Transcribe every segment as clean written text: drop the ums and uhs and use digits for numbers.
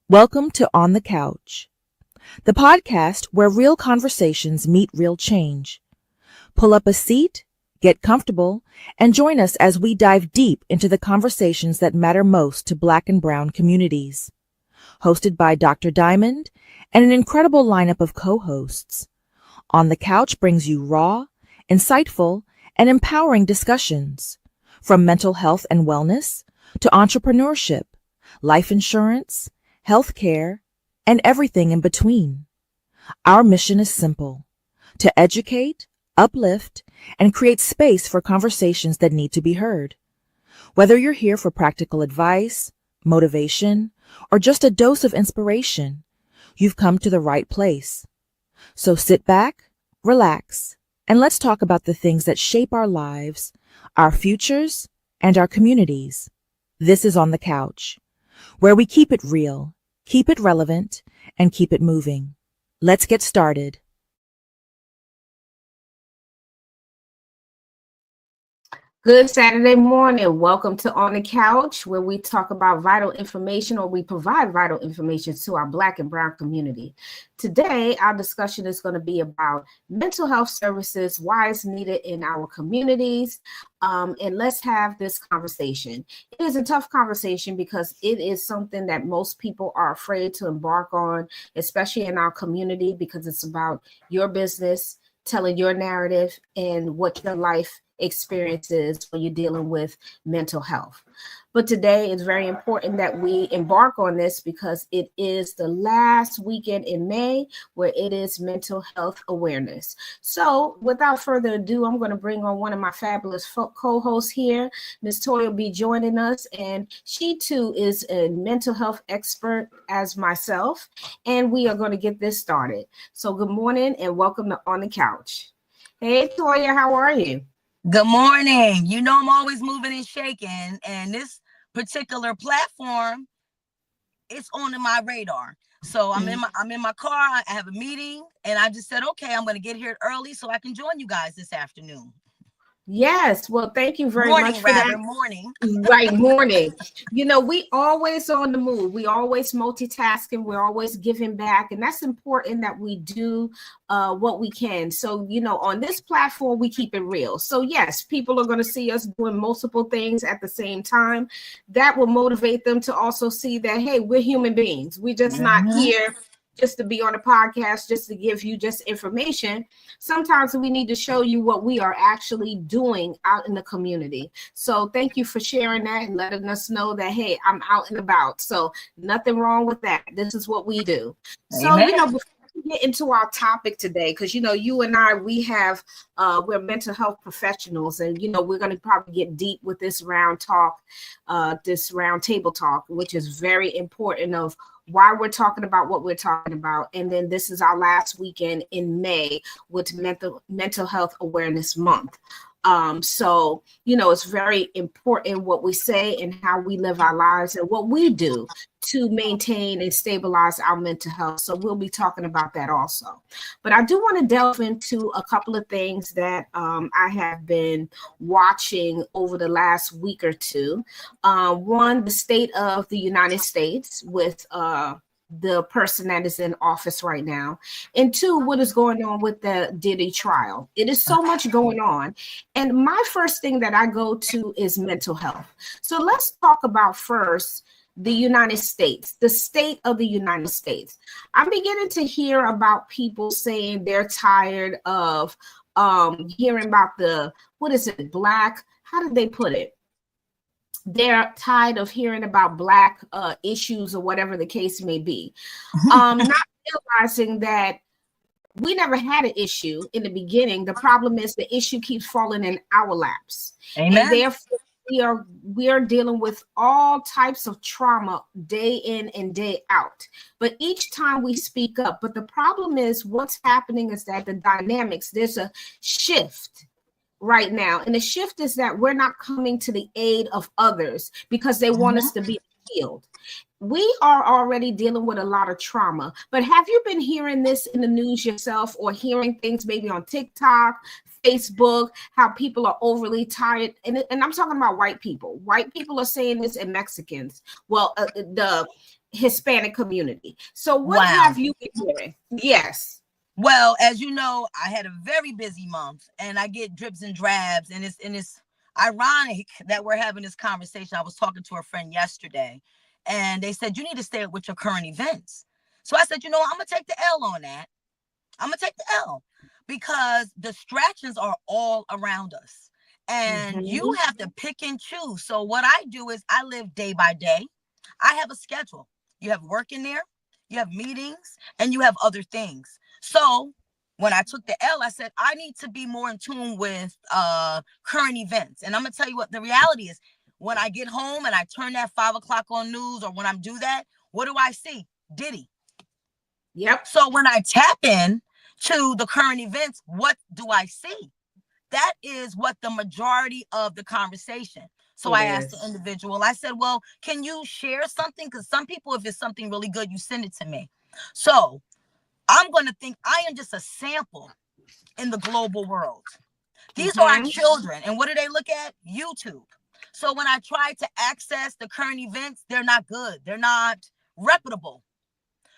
Welcome to On the Couch, the podcast where real conversations meet real change. Pull up a seat, get comfortable, and join us as we dive deep into the conversations that matter most to Black and Brown communities. Hosted by Dr. Diamond and an incredible lineup of co-hosts. On the Couch brings you raw, insightful, and empowering discussions, from mental health and wellness to entrepreneurship, life insurance, healthcare, and everything in between. Our mission is simple: to educate, uplift, and create space for conversations that need to be heard. Whether you're here for practical advice, motivation, or just a dose of inspiration, you've come to the right place. So sit back, relax, and let's talk about the things that shape our lives, our futures, and our communities. This is On the Couch, where we keep it real, keep it relevant, and keep it moving. Let's get started. Good Saturday morning. Welcome to On the Couch, where we talk about vital information, or we provide vital information to our Black and Brown community. Today, our discussion is going to be about mental health services, why it's needed in our communities, and let's have this conversation. It is a tough conversation because it is something that most people are afraid to embark on, especially in our community, because it's about your business, telling your narrative, and what your life experiences when you're dealing with mental health. But today it's very important that we embark on this because it is the last weekend in May where it is mental health awareness. So without further ado, I'm going to bring on one of my fabulous co-hosts here. Ms. Toya will be joining us, and she too is a mental health expert as myself, and we are going to get this started. So good morning and welcome to On the Couch. Hey Toya, how are you? Good morning. You know I'm always moving and shaking, and this particular platform is on my radar. So I'm in my car. I have a meeting, and I just said, okay, I'm going to get here early so I can join you guys this afternoon. Yes, well, thank you very much for that. Morning. Right, morning. You know, we always on the move. We always multitasking. We're always giving back, and that's important that we do what we can. So, you know, on this platform, we keep it real. So, yes, people are going to see us doing multiple things at the same time. That will motivate them to also see that, hey, we're human beings. We're just not here just to be on a podcast, just to give you just information. Sometimes we need to show you what we are actually doing out in the community. So thank you for sharing that and letting us know that, hey, I'm out and about. So nothing wrong with that. This is what we do. So, Amen. you know, before we get into our topic today, because, you know, you and I, we're mental health professionals, and, you know, we're going to probably get deep with this round table talk, which is very important of why we're talking about what we're talking about. And then this is our last weekend in May with Mental Health Awareness Month. So, you know, it's very important what we say and how we live our lives and what we do to maintain and stabilize our mental health. So we'll be talking about that also. But I do want to delve into a couple of things that I have been watching over the last week or two. One, the state of the United States with the person that is in office right now, and two, what is going on with the Diddy trial. It is so much going on, and my first thing that I go to is mental health. So let's talk about first the United States, the state of the United States. I'm beginning to hear about people saying they're tired of hearing about Black, how did they put it? They're tired of hearing about Black issues or whatever the case may be. Not realizing that we never had an issue in the beginning. The problem is the issue keeps falling in our laps. Amen. And therefore we are dealing with all types of trauma day in and day out. But each time we speak up, but the problem is what's happening is that the dynamics, there's a shift right now. And the shift is that we're not coming to the aid of others because they want us to be healed. We are already dealing with a lot of trauma, but have you been hearing this in the news yourself, or hearing things maybe on TikTok, Facebook, how people are overly tired? And I'm talking about white people. White people are saying this, and Mexicans. Well, the Hispanic community. So what Wow. have you been doing? Yes. Well, as you know, I had a very busy month, and I get drips and drabs, and it's ironic that we're having this conversation. I was talking to a friend yesterday, and they said you need to stay with your current events. So I said, you know what, I'm gonna take the L on that. I'm gonna take the L because distractions are all around us, and you have to pick and choose. So what I do is I live day by day. I have a schedule. You have work in there, you have meetings, and you have other things. So when I took the L, I said, I need to be more in tune with current events. And I'm going to tell you what the reality is. When I get home and I turn that 5 o'clock on news, or when I do that, what do I see? Diddy. Yep. So when I tap in to the current events, what do I see? That is what the majority of the conversation. So I asked the individual, I said, well, can you share something? Because some people, if it's something really good, you send it to me. So I'm going to think I am just a sample in the global world. These are our children. And what do they look at? YouTube. So when I try to access the current events, they're not good. They're not reputable.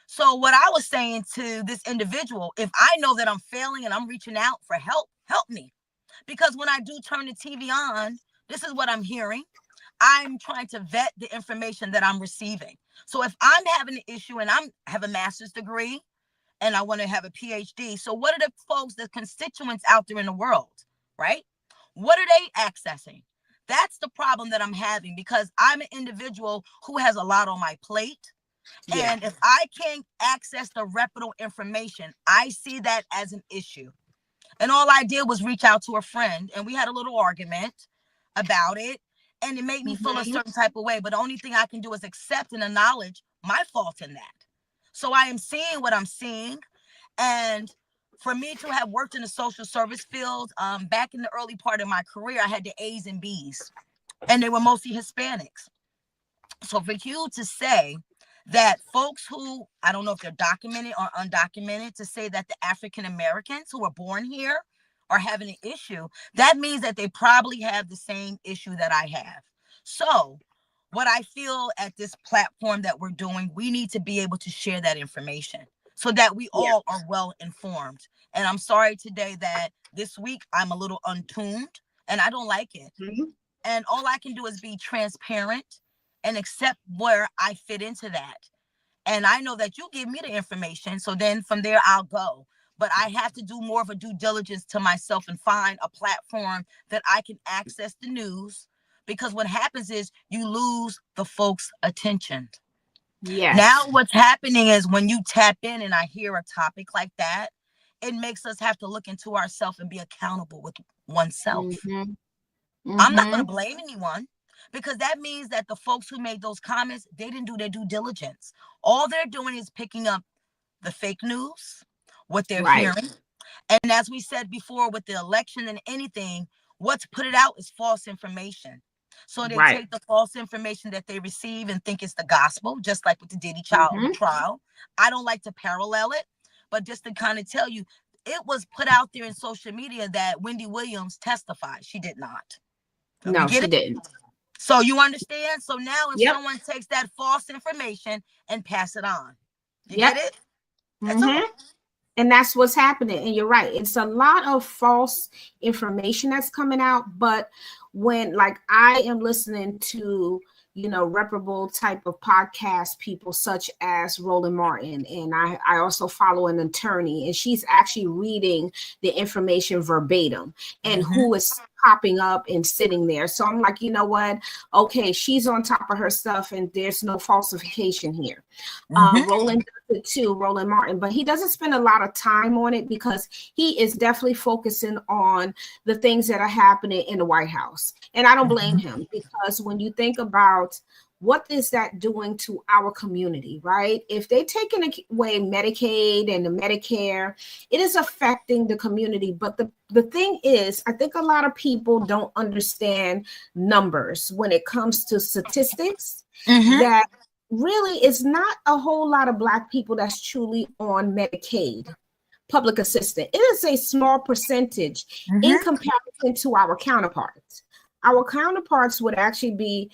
So what I was saying to this individual, if I know that I'm failing and I'm reaching out for help, help me. Because when I do turn the TV on, this is what I'm hearing. I'm trying to vet the information that I'm receiving. So if I'm having an issue and I have a master's degree and I want to have a PhD, so what are the folks, the constituents out there in the world, right? What are they accessing? That's the problem that I'm having, because I'm an individual who has a lot on my plate. Yeah. And if I can't access the reputable information, I see that as an issue. And all I did was reach out to a friend, and we had a little argument about it, and it made me feel a certain type of way. But the only thing I can do is accept and acknowledge my fault in that. So I am seeing what I'm seeing. And for me to have worked in the social service field, back in the early part of my career, I had the A's and B's, and they were mostly Hispanics. So for you to say that folks who, I don't know if they're documented or undocumented, to say that the African Americans who are born here are having an issue, that means that they probably have the same issue that I have. So what I feel at this platform that we're doing, we need to be able to share that information so that we all are well informed. And I'm sorry today that this week I'm a little untuned and I don't like it. And all I can do is be transparent and accept where I fit into that. And I know that you give me the information, so then from there I'll go. But I have to do more of a due diligence to myself and find a platform that I can access the news, because what happens is you lose the folks' attention. Yes. Now what's happening is when you tap in and I hear a topic like that, it makes us have to look into ourselves and be accountable with oneself. I'm not going to blame anyone, because that means that the folks who made those comments, they didn't do their due diligence. All they're doing is picking up the fake news, what they're hearing. And as we said before, with the election and anything, what's put it out is false information. So they take the false information that they receive and think it's the gospel, just like with the Diddy trial. I don't like to parallel it, but just to kind of tell you, it was put out there in social media that Wendy Williams testified. She did not. No, she didn't. So you understand? So now if someone takes that false information and pass it on, you get it? That's all. And that's what's happening. And you're right. It's a lot of false information that's coming out. But when, like, I am listening to, reputable type of podcast people such as Roland Martin, and I also follow an attorney, and she's actually reading the information verbatim and who is popping up and sitting there. So I'm like, you know what? Okay, she's on top of her stuff and there's no falsification here. Roland does it too, Roland Martin, but he doesn't spend a lot of time on it because he is definitely focusing on the things that are happening in the White House. And I don't blame him, because when you think about what is that doing to our community, right? If they're taking away Medicaid and the Medicare, it is affecting the community. But the thing is, I think a lot of people don't understand numbers when it comes to statistics, that really it's not a whole lot of Black people that's truly on Medicaid, public assistance. It is a small percentage in comparison to our counterparts. Our counterparts would actually be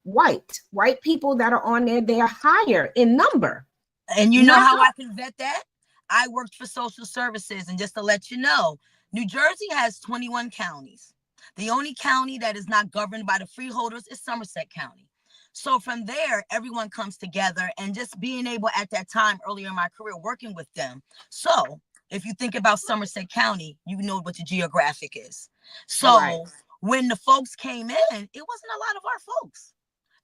white people that are on there. They are higher in number. And you know how I can vet that? I worked for social services, and just to let you know, New Jersey has 21 counties. The only county that is not governed by the freeholders is Somerset County. So from there, everyone comes together, and just being able at that time earlier in my career working with them. So if you think about Somerset County, you know what the geographic is. So when the folks came in, it wasn't a lot of our folks.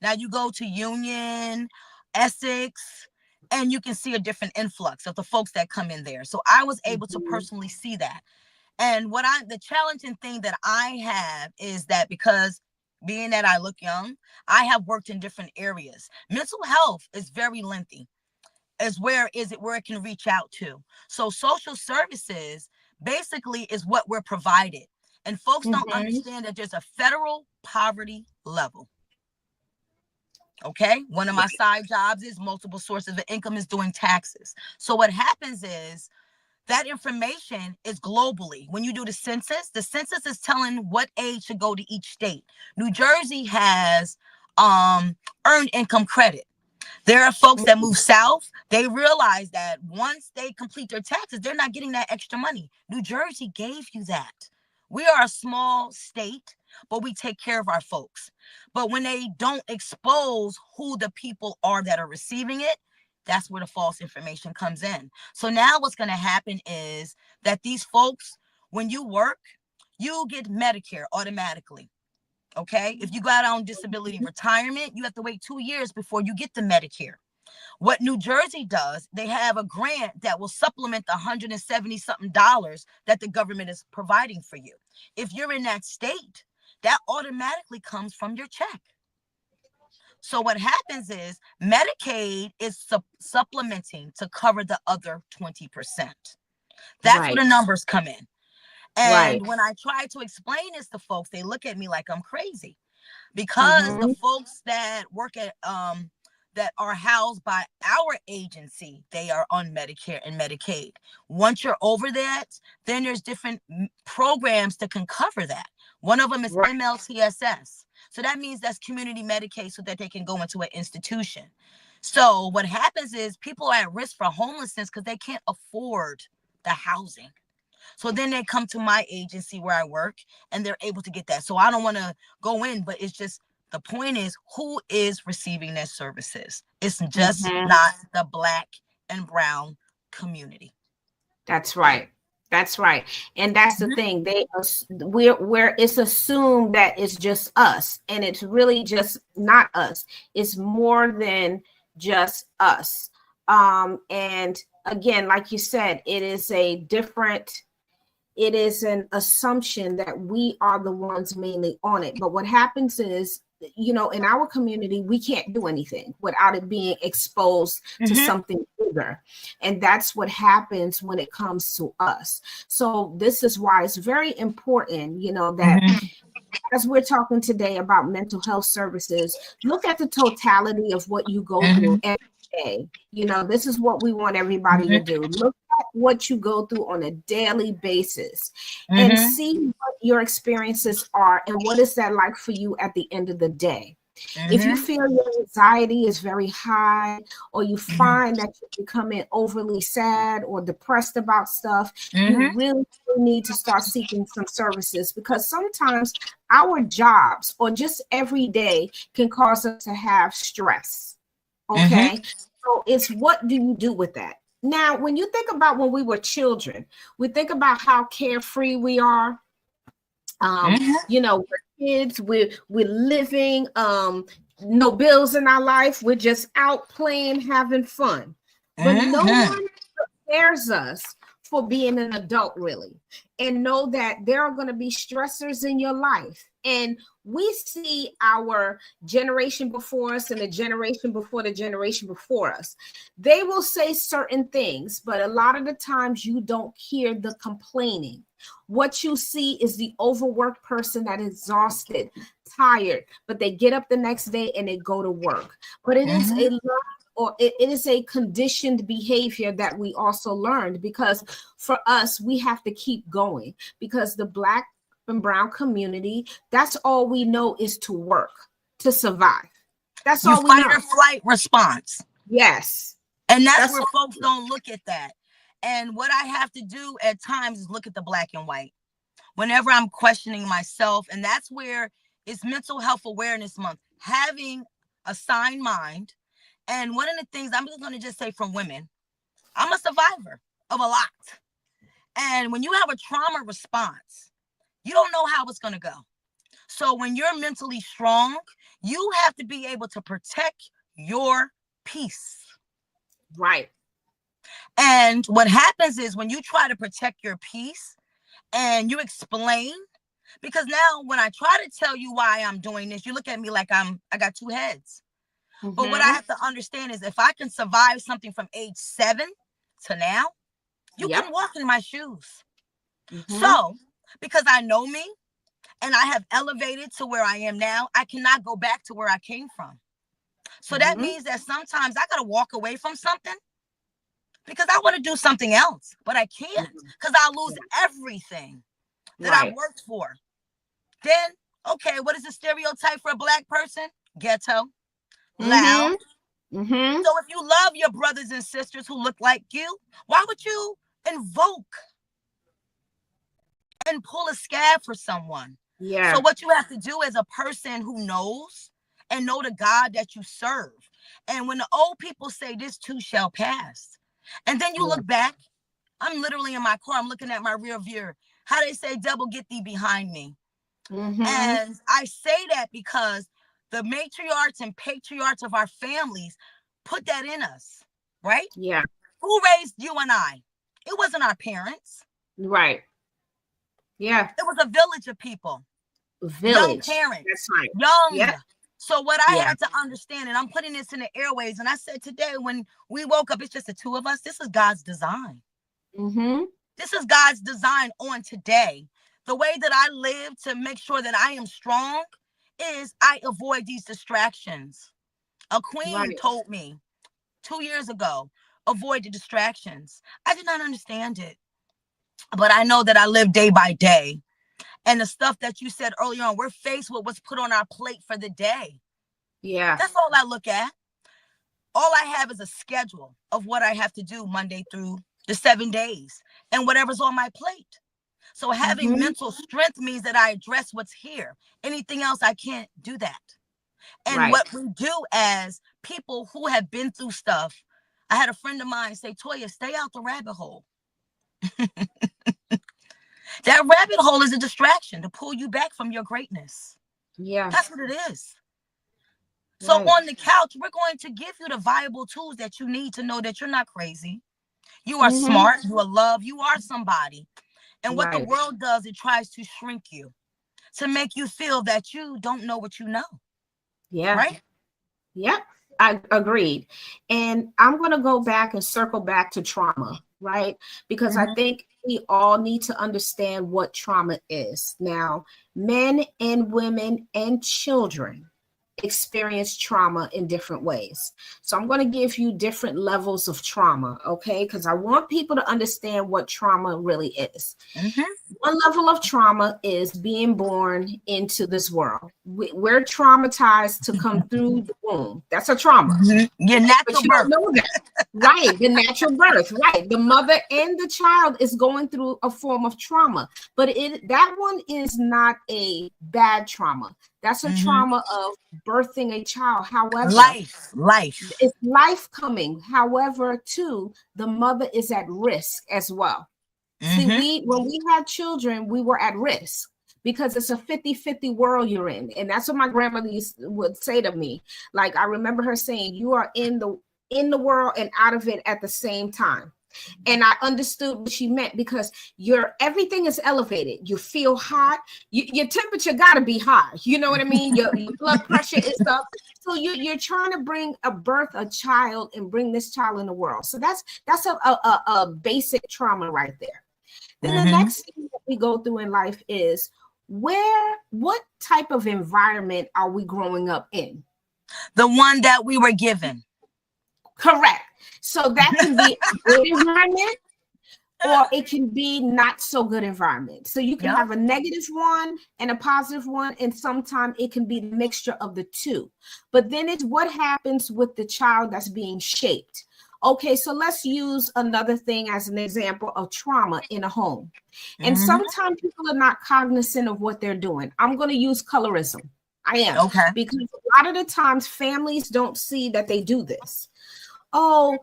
Now you go to Union, Essex, and you can see a different influx of the folks that come in there. So I was able to personally see that. And the challenging thing that I have is that, because being that I look young, I have worked in different areas. Mental health is very lengthy. Where it can reach out to. So social services basically is what we're provided. And folks don't understand that there's a federal poverty level. Okay. One of my side jobs is multiple sources of income is doing taxes. So what happens is that information is globally. When you do the census is telling what aid should go to each state. New Jersey has earned income credit. There are folks that move south. They realize that once they complete their taxes, they're not getting that extra money. New Jersey gave you that. We are a small state, but we take care of our folks. But when they don't expose who the people are that are receiving it, that's where the false information comes in. So now what's going to happen is that these folks, when you work, you get Medicare automatically. Okay. If you go out on disability retirement, you have to wait 2 years before you get the Medicare. What New Jersey does, they have a grant that will supplement the $170 something that the government is providing for you. If you're in that state, that automatically comes from your check. So what happens is Medicaid is supplementing to cover the other 20%. That's where the numbers come in. And when I try to explain this to folks, they look at me like I'm crazy, because the folks that work at that are housed by our agency, they are on Medicare and Medicaid. Once you're over that, then there's different programs that can cover that. One of them is MLTSS. So that means that's community Medicaid, so that they can go into an institution. So what happens is people are at risk for homelessness because they can't afford the housing. So then they come to my agency where I work, and they're able to get that. So I don't want to go in, but it's just, the point is, who is receiving their services? It's just not the Black and brown community. That's right. That's right. And that's the thing. We're it's assumed that it's just us, and it's really just not us. It's more than just us. And again, like you said, it is an assumption that we are the ones mainly on it. But what happens is, in our community, we can't do anything without it being exposed to something bigger. And that's what happens when it comes to us. So this is why it's very important, that as we're talking today about mental health services, look at the totality of what you go through every day. This is what we want everybody to do. Look at what you go through on a daily basis and see what your experiences are and what is that like for you at the end of the day. If you feel your anxiety is very high, or you find that you're becoming overly sad or depressed about stuff, you really need to start seeking some services, because sometimes our jobs or just every day can cause us to have stress. Okay. So it's, what do you do with that? Now, when you think about when we were children, we think about how carefree we are. We're kids, we're living, no bills in our life. We're just out playing, having fun. But no one prepares us for being an adult, really. And know that there are going to be stressors in your life. And we see our generation before us and the generation before the generation before us. They will say certain things, but a lot of the times you don't hear the complaining. What you see is the overworked person that is exhausted, tired, but they get up the next day and they go to work. But it is it is a conditioned behavior that we also learned, because for us, we have to keep going, because the Black and brown community, that's all we know is to work, to survive. That's You all we fight know. or flight response. Yes. And that's where folks don't look at that. And what I have to do at times is look at the black and white whenever I'm questioning myself. And that's where it's Mental Health Awareness Month, having a sound mind. And one of the things I'm just going to just say from women, I'm a survivor of a lot. And when you have a trauma response, you don't know how it's going to go. So when you're mentally strong, you have to be able to protect your peace. Right. And what happens is when you try to protect your peace and you explain, because now when I try to tell you why I'm doing this, you look at me like I got two heads. Mm-hmm. But what I have to understand is if I can survive something from age 7 to now, you can walk in my shoes. Mm-hmm. So because I know me and I have elevated to where I am now, I cannot go back to where I came from. So that means that sometimes I got to walk away from something because I want to do something else, but I can't because I'll lose everything that I worked for. Then, okay, what is the stereotype for a Black person? Ghetto, loud. So if you love your brothers and sisters who look like you, why would you invoke and pull a scab for someone? Yeah. So what you have to do as a person who knows and know the God that you serve. And when the old people say this too shall pass, and then you look back, I'm literally in my car, I'm looking at my rear view. How they say, devil, get thee behind me. And I say that because the matriarchs and patriarchs of our families put that in us, right? Yeah. Who raised you and I? It wasn't our parents. Right. Yeah. It was a village of people. Young parents. That's right. Young. Yeah. So what I had to understand, and I'm putting this in the airways, and I said today when we woke up, it's just the two of us. This is God's design. This is God's design on today. The way that I live to make sure that I am strong is I avoid these distractions. A queen told me 2 years ago, avoid the distractions. I did not understand it, but I know that I live day by day. And the stuff that you said earlier on, we're faced with what's put on our plate for the day. Yeah. That's all I look at. All I have is a schedule of what I have to do Monday through the 7 days and whatever's on my plate. So having mental strength means that I address what's here. Anything else, I can't do that. And what we do as people who have been through stuff, I had a friend of mine say, Toya, stay out the rabbit hole. That rabbit hole is a distraction to pull you back from your greatness. Yeah. That's what it is. So on the couch, we're going to give you the viable tools that you need to know that you're not crazy. You are smart. You are loved. You are somebody. And what the world does, it tries to shrink you to make you feel that you don't know what you know. Yeah. Right? Yep. I agreed. And I'm going to go back and circle back to trauma, right? Because I think we all need to understand what trauma is. Now, men and women and children experience trauma in different ways. So I'm going to give you different levels of trauma, okay? Because I want people to understand what trauma really is. One level of trauma is being born into this world. We're traumatized to come through the womb. That's a trauma. Your natural birth. Don't know that. Right, the natural birth, right. The mother and the child is going through a form of trauma, but that one is not a bad trauma. That's a trauma of birthing a child. However, life. It's life coming. However, too, the mother is at risk as well. See, when we had children, we were at risk because it's a 50-50 world you're in. And that's what my grandmother would say to me. Like, I remember her saying, you are in the world and out of it at the same time. And I understood what she meant because everything is elevated. You feel hot. Your temperature got to be high. You know what I mean? Your blood pressure is up. So you're trying to birth a child and bring this child in the world. So that's a basic trauma right there. Then the next thing that we go through in life is what type of environment are we growing up in? The one that we were given. Correct. So that can be a good environment or it can be not so good environment. So you can Yep. have a negative one and a positive one, and sometimes it can be the mixture of the two. But then it's what happens with the child that's being shaped. Okay, so let's use another thing as an example of trauma in a home. And Mhm. sometimes people are not cognizant of what they're doing. I'm going to use colorism. I am. Okay. Because a lot of the times families don't see that they do this. Oh,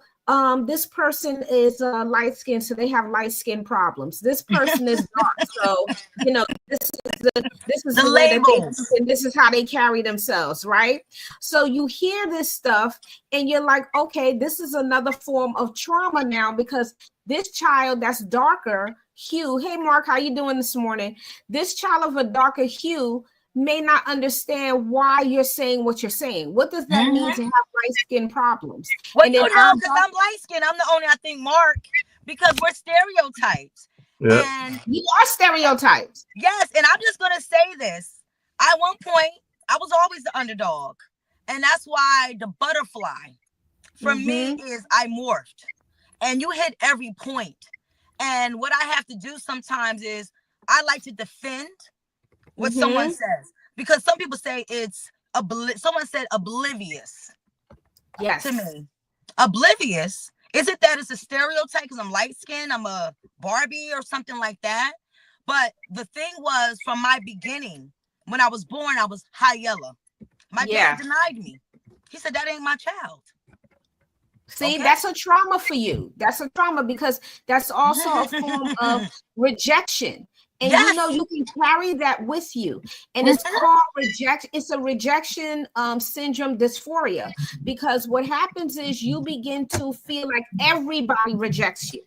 this person is light skinned, so they have light skin problems. This person is dark, so this is The the way that they labels. and this is how they carry themselves, right? So you hear this stuff, and you're like, okay, this is another form of trauma now because this child that's darker hue. Hey, Mark, how you doing this morning? This child of a darker hue may not understand why you're saying what you're saying. What does that mean to have light skin problems? Well, And you then know, because I'm light skinned, I'm the only, I think, Mark, because we're stereotypes. Yeah. And you are stereotypes. yes, and I'm just going to say this. At one point, I was always the underdog. And that's why the butterfly for me is I morphed. And you hit every point. And what I have to do sometimes is I like to defend what someone says, because some people say it's someone said oblivious. Yes. To me, oblivious. Is it that it's a stereotype because I'm light skinned, I'm a Barbie or something like that? But the thing was, from my beginning, when I was born, I was high yellow. My dad denied me. He said that ain't my child. See, that's a trauma for you. That's a trauma because that's also a form of rejection. And you know, you can carry that with you. And it's called it's a rejection syndrome dysphoria. Because what happens is you begin to feel like everybody rejects you.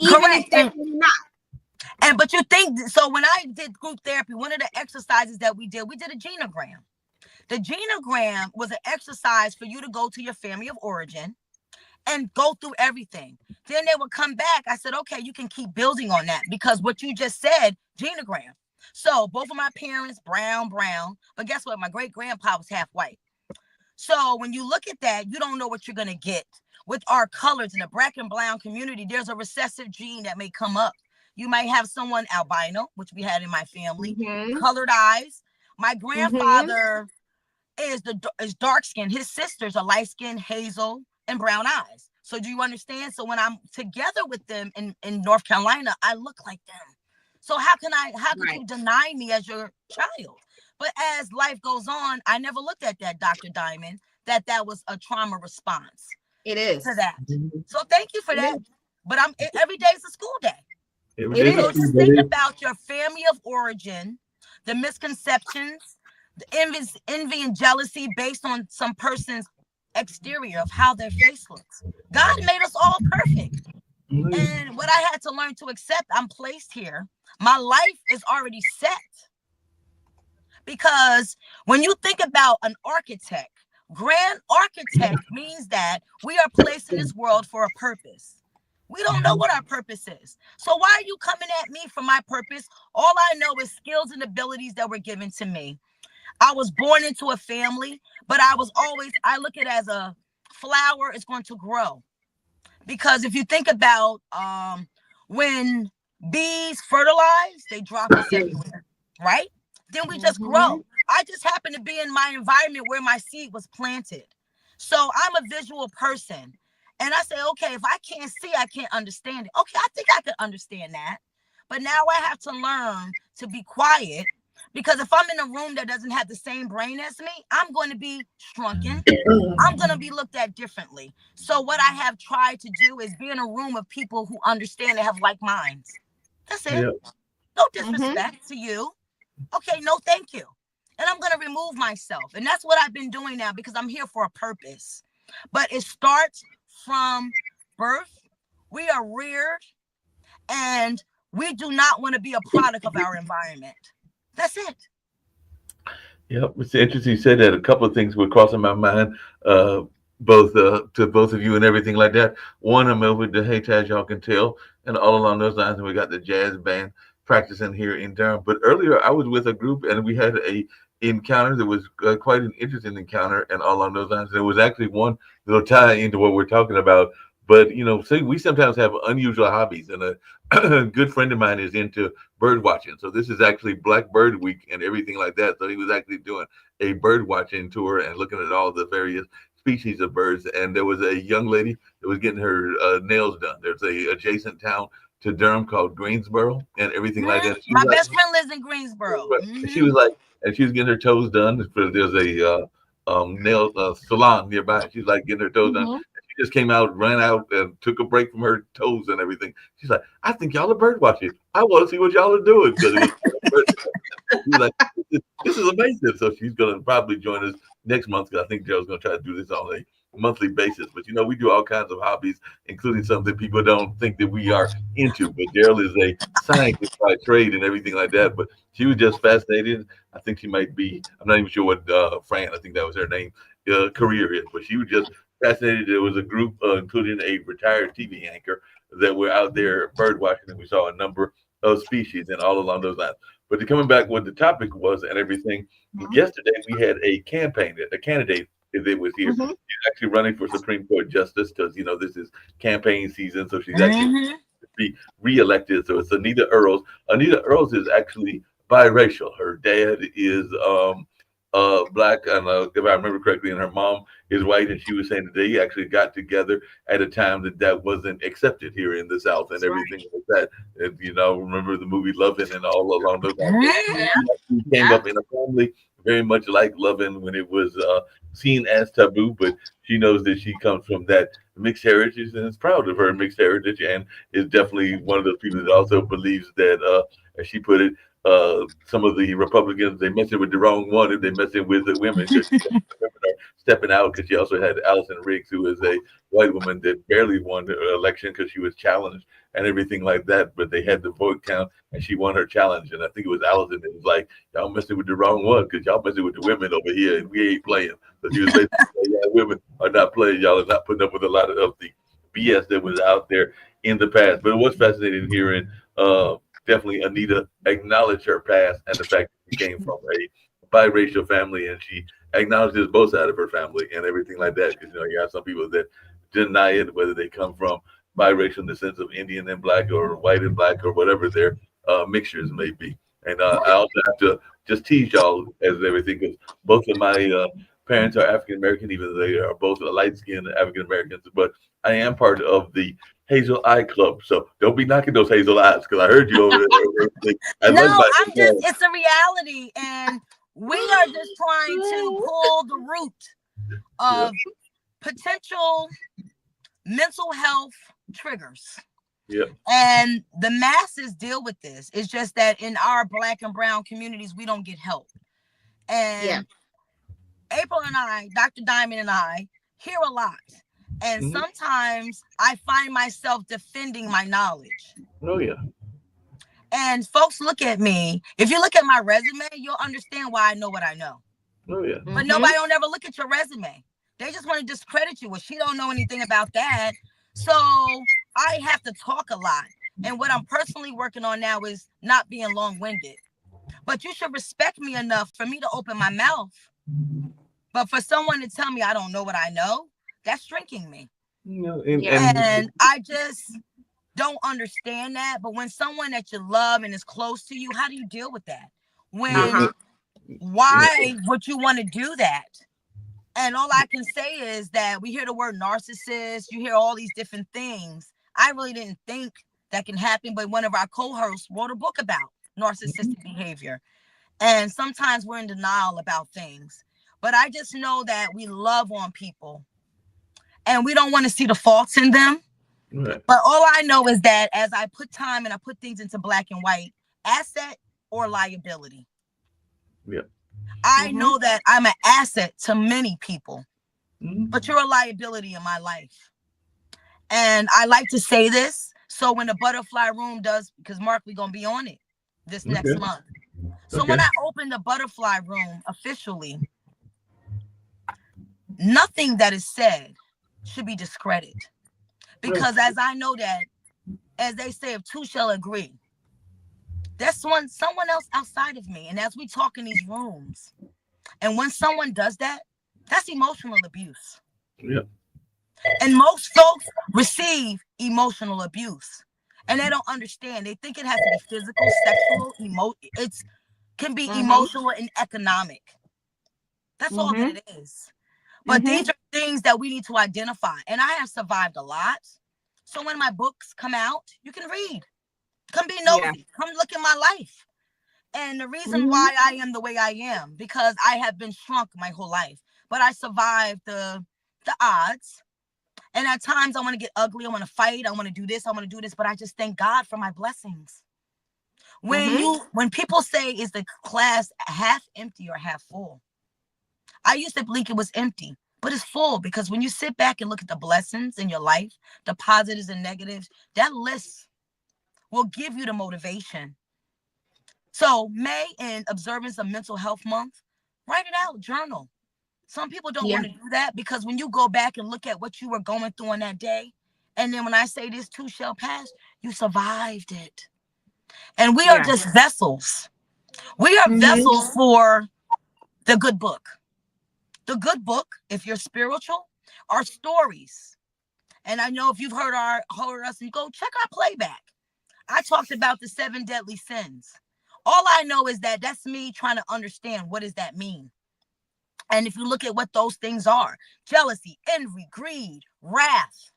Even if they're not. And but you think so when I did group therapy, one of the exercises that we did a genogram. The genogram was an exercise for you to go to your family of origin and go through everything. Then they would come back. I said, okay, you can keep building on that because what you just said, genogram. So both of my parents, brown. But guess what? My great grandpa was half white. So when you look at that, you don't know what you're going to get. With our colors in the black and brown community, there's a recessive gene that may come up. You might have someone albino, which we had in my family, colored eyes. My grandfather is dark skinned. His sisters are light skinned, hazel, and brown eyes. So do you understand? So when I'm together with them in North Carolina, I look like them. So how could you deny me as your child? But as life goes on, I never looked at that, Dr. Diamond, that was a trauma response. It is. To that. So thank you for that. But every day is a school day. So just think about your family of origin, the misconceptions, the envy and jealousy based on some person's exterior of how their face looks. God made us all perfect. And what I had to learn to accept, I'm placed here. My life is already set. Because when you think about an architect, grand architect means that we are placed in this world for a purpose. We don't know what our purpose is. So why are you coming at me for my purpose? All I know is skills and abilities that were given to me. I was born into a family, but I look at it as a flower is going to grow. Because if you think about when bees fertilize, they drop us everywhere, right? Then we just grow. I just happen to be in my environment where my seed was planted. So I'm a visual person. And I say, okay, if I can't see, I can't understand it. Okay, I think I could understand that. But now I have to learn to be quiet, because if I'm in a room that doesn't have the same brain as me, I'm going to be shrunken. I'm going to be looked at differently. So what I have tried to do is be in a room of people who understand and have like minds. That's it. Yep. No disrespect to you. Okay, no, thank you. And I'm going to remove myself. And that's what I've been doing now because I'm here for a purpose. But it starts from birth. We are reared and we do not want to be a product of our environment. That's it. Yep, it's interesting you said that. A couple of things were crossing my mind, both to both of you and everything like that. One, I'm over the Hey as y'all can tell, and all along those lines, and we got the jazz band practicing here in Durham. But earlier, I was with a group, and we had a encounter that was quite an interesting encounter, and all along those lines. There was actually one little tie into what we're talking about. But say we sometimes have unusual hobbies, and a good friend of mine is into bird watching. So this is actually Black Bird Week and everything like that. So he was actually doing a bird watching tour and looking at all the various species of birds. And there was a young lady that was getting her nails done. There's a adjacent town to Durham called Greensboro and everything like that. My best friend lives in Greensboro. And she was like, and she was getting her toes done. There's a nail salon nearby. She's like getting her toes done. Mhm. She just came out, ran out, and took a break from her toes and everything. She's like, I think y'all are bird watching. I want to see what y'all are doing because it was. She's like, this is amazing. So she's gonna probably join us next month because I think Gerald's gonna try to do this on a monthly basis. But we do all kinds of hobbies, including something people don't think that we are into. But Gerald is a scientist by trade and everything like that. But she was just fascinated. I think she might be. I'm not even sure what Fran. I think that was her name. Career is, but she was just fascinated. There was a group, including a retired TV anchor, that were out there bird watching, and we saw a number of species and all along those lines. But to coming back, what the topic was and everything. Yesterday we had a campaign, a candidate that was here. Mhm. She's actually running for Supreme Court justice because this is campaign season, so she's actually to be reelected. So it's Anita Earls. Anita Earls is actually biracial. Her dad is black, and if I remember correctly, and her mom is white. And she was saying that they actually got together at a time that wasn't accepted here in the South and That's right. everything like that. And remember the movie Lovin' and all along those lines. Yeah. She came up in a family very much like Lovin' when it was seen as taboo, but she knows that she comes from that mixed heritage and is proud of her mixed heritage, and is definitely one of those people that also believes that, as she put it, some of the Republicans, they messing with the wrong one if they messing with the women. 'Cause women are stepping out, because she also had Allison Riggs, who is a white woman that barely won the election because she was challenged and everything like that. But they had the vote count, and she won her challenge. And I think it was Allison that was like, "Y'all messing with the wrong one because y'all messing with the women over here, and we ain't playing." So she was basically saying, "Yeah, women are not playing. Y'all are not putting up with a lot of the BS that was out there in the past." But it was fascinating hearing. Definitely Anita acknowledged her past and the fact that she came from a biracial family, and she acknowledges both sides of her family and everything like that. Because you have some people that deny it, whether they come from biracial in the sense of Indian and black, or white and black, or whatever their mixtures may be. And I also have to just tease y'all as everything, because both of my parents are African American, even though they are both light skinned African Americans. But I am part of the Hazel Eye Club, so don't be knocking those hazel eyes, because I heard you over there. I No, look like I'm just, it's a reality. And we are just trying to pull the root of potential mental health triggers. Yeah. And the masses deal with this. It's just that in our Black and brown communities, we don't get help. And April and I, Dr. Diamond and I, hear a lot. And sometimes I find myself defending my knowledge. Oh, yeah. And folks look at me. If you look at my resume, you'll understand why I know what I know. Oh, yeah. But nobody don't ever look at your resume. They just want to discredit you. Well, she don't know anything about that. So I have to talk a lot. And what I'm personally working on now is not being long-winded. But you should respect me enough for me to open my mouth. But for someone to tell me I don't know what I know, that's shrinking me. And I just don't understand that. But when someone that you love and is close to you, how do you deal with that? Why would you want to do that? And all I can say is that we hear the word narcissist, you hear all these different things. I really didn't think that can happen, but one of our co-hosts wrote a book about narcissistic behavior. And sometimes we're in denial about things. But I just know that we love on people and we don't want to see the faults in them. Right. But all I know is that as I put time and I put things into black and white, asset or liability. Yeah. I know that I'm an asset to many people, but you're a liability in my life. And I like to say this. So when the butterfly room does, because Mark, we're going to be on it this next month. So when I open the butterfly room officially, nothing that is said should be discredited. Because as I know that, as they say, if two shall agree, there's someone else outside of me. And as we talk in these rooms, and when someone does that, that's emotional abuse. Yeah. And most folks receive emotional abuse. And they don't understand. They think it has to be physical, sexual, it can be emotional and economic. That's all that it is. But these are things that we need to identify. And I have survived a lot. So when my books come out, you can read. Come be nosy. Come look at my life. And the reason why I am the way I am, because I have been shrunk my whole life. But I survived the odds. And at times I want to get ugly. I want to fight. I want to do this. I want to do this. But I just thank God for my blessings. When people say, is the glass half empty or half full? I used to think it was empty, but it's full, because when you sit back and look at the blessings in your life, the positives and negatives, that list will give you the motivation. So May, in observance of Mental Health Month, write it out, journal. Some people don't want to do that, because when you go back and look at what you were going through on that day, and then when I say this too shall pass, you survived it. And we are just vessels. We are vessels for the good book. The good book, if you're spiritual, are stories. And I know if you've heard us, and go check our playback. I talked about the 7 deadly sins. All I know is that that's me trying to understand, what does that mean? And if you look at what those things are: jealousy, envy, greed, wrath.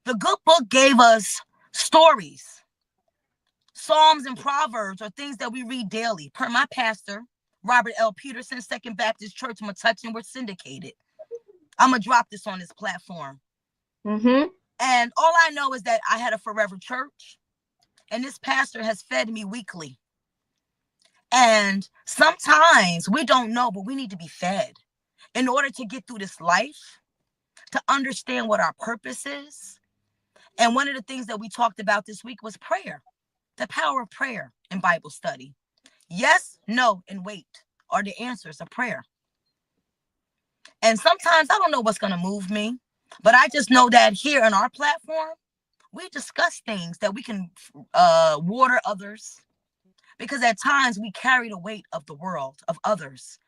The good book gave us stories. Psalms and Proverbs are things that we read daily. Per my pastor, Robert L. Peterson, Second Baptist Church, Metuchen, we're syndicated. I'm going to drop this on this platform. And all I know is that I had a forever church, and this pastor has fed me weekly. And sometimes we don't know, but we need to be fed in order to get through this life, to understand what our purpose is. And one of the things that we talked about this week was prayer, the power of prayer in Bible study. Yes, no, and wait are the answers of prayer. And sometimes I don't know what's going to move me, but I just know that here on our platform, we discuss things that we can water others, because at times we carry the weight of the world, of others.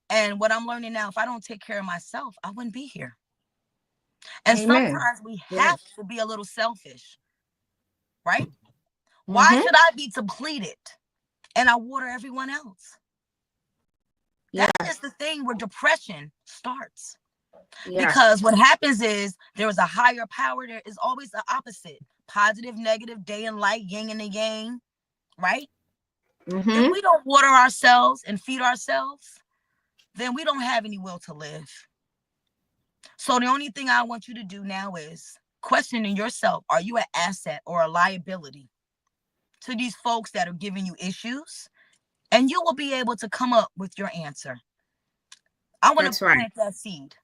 And what I'm learning now, if I don't take care of myself, I wouldn't be here. And sometimes we have to be a little selfish, right? Why should I be depleted and I water everyone else? That is the thing where depression starts. Because what happens is there is a higher power. There is always the opposite: positive, negative, day and light, yin and the yang, right? If we don't water ourselves and feed ourselves, then we don't have any will to live. So the only thing I want you to do now is questioning yourself. Are you an asset or a liability to these folks that are giving you issues? And you will be able to come up with your answer. I want to plant that seed.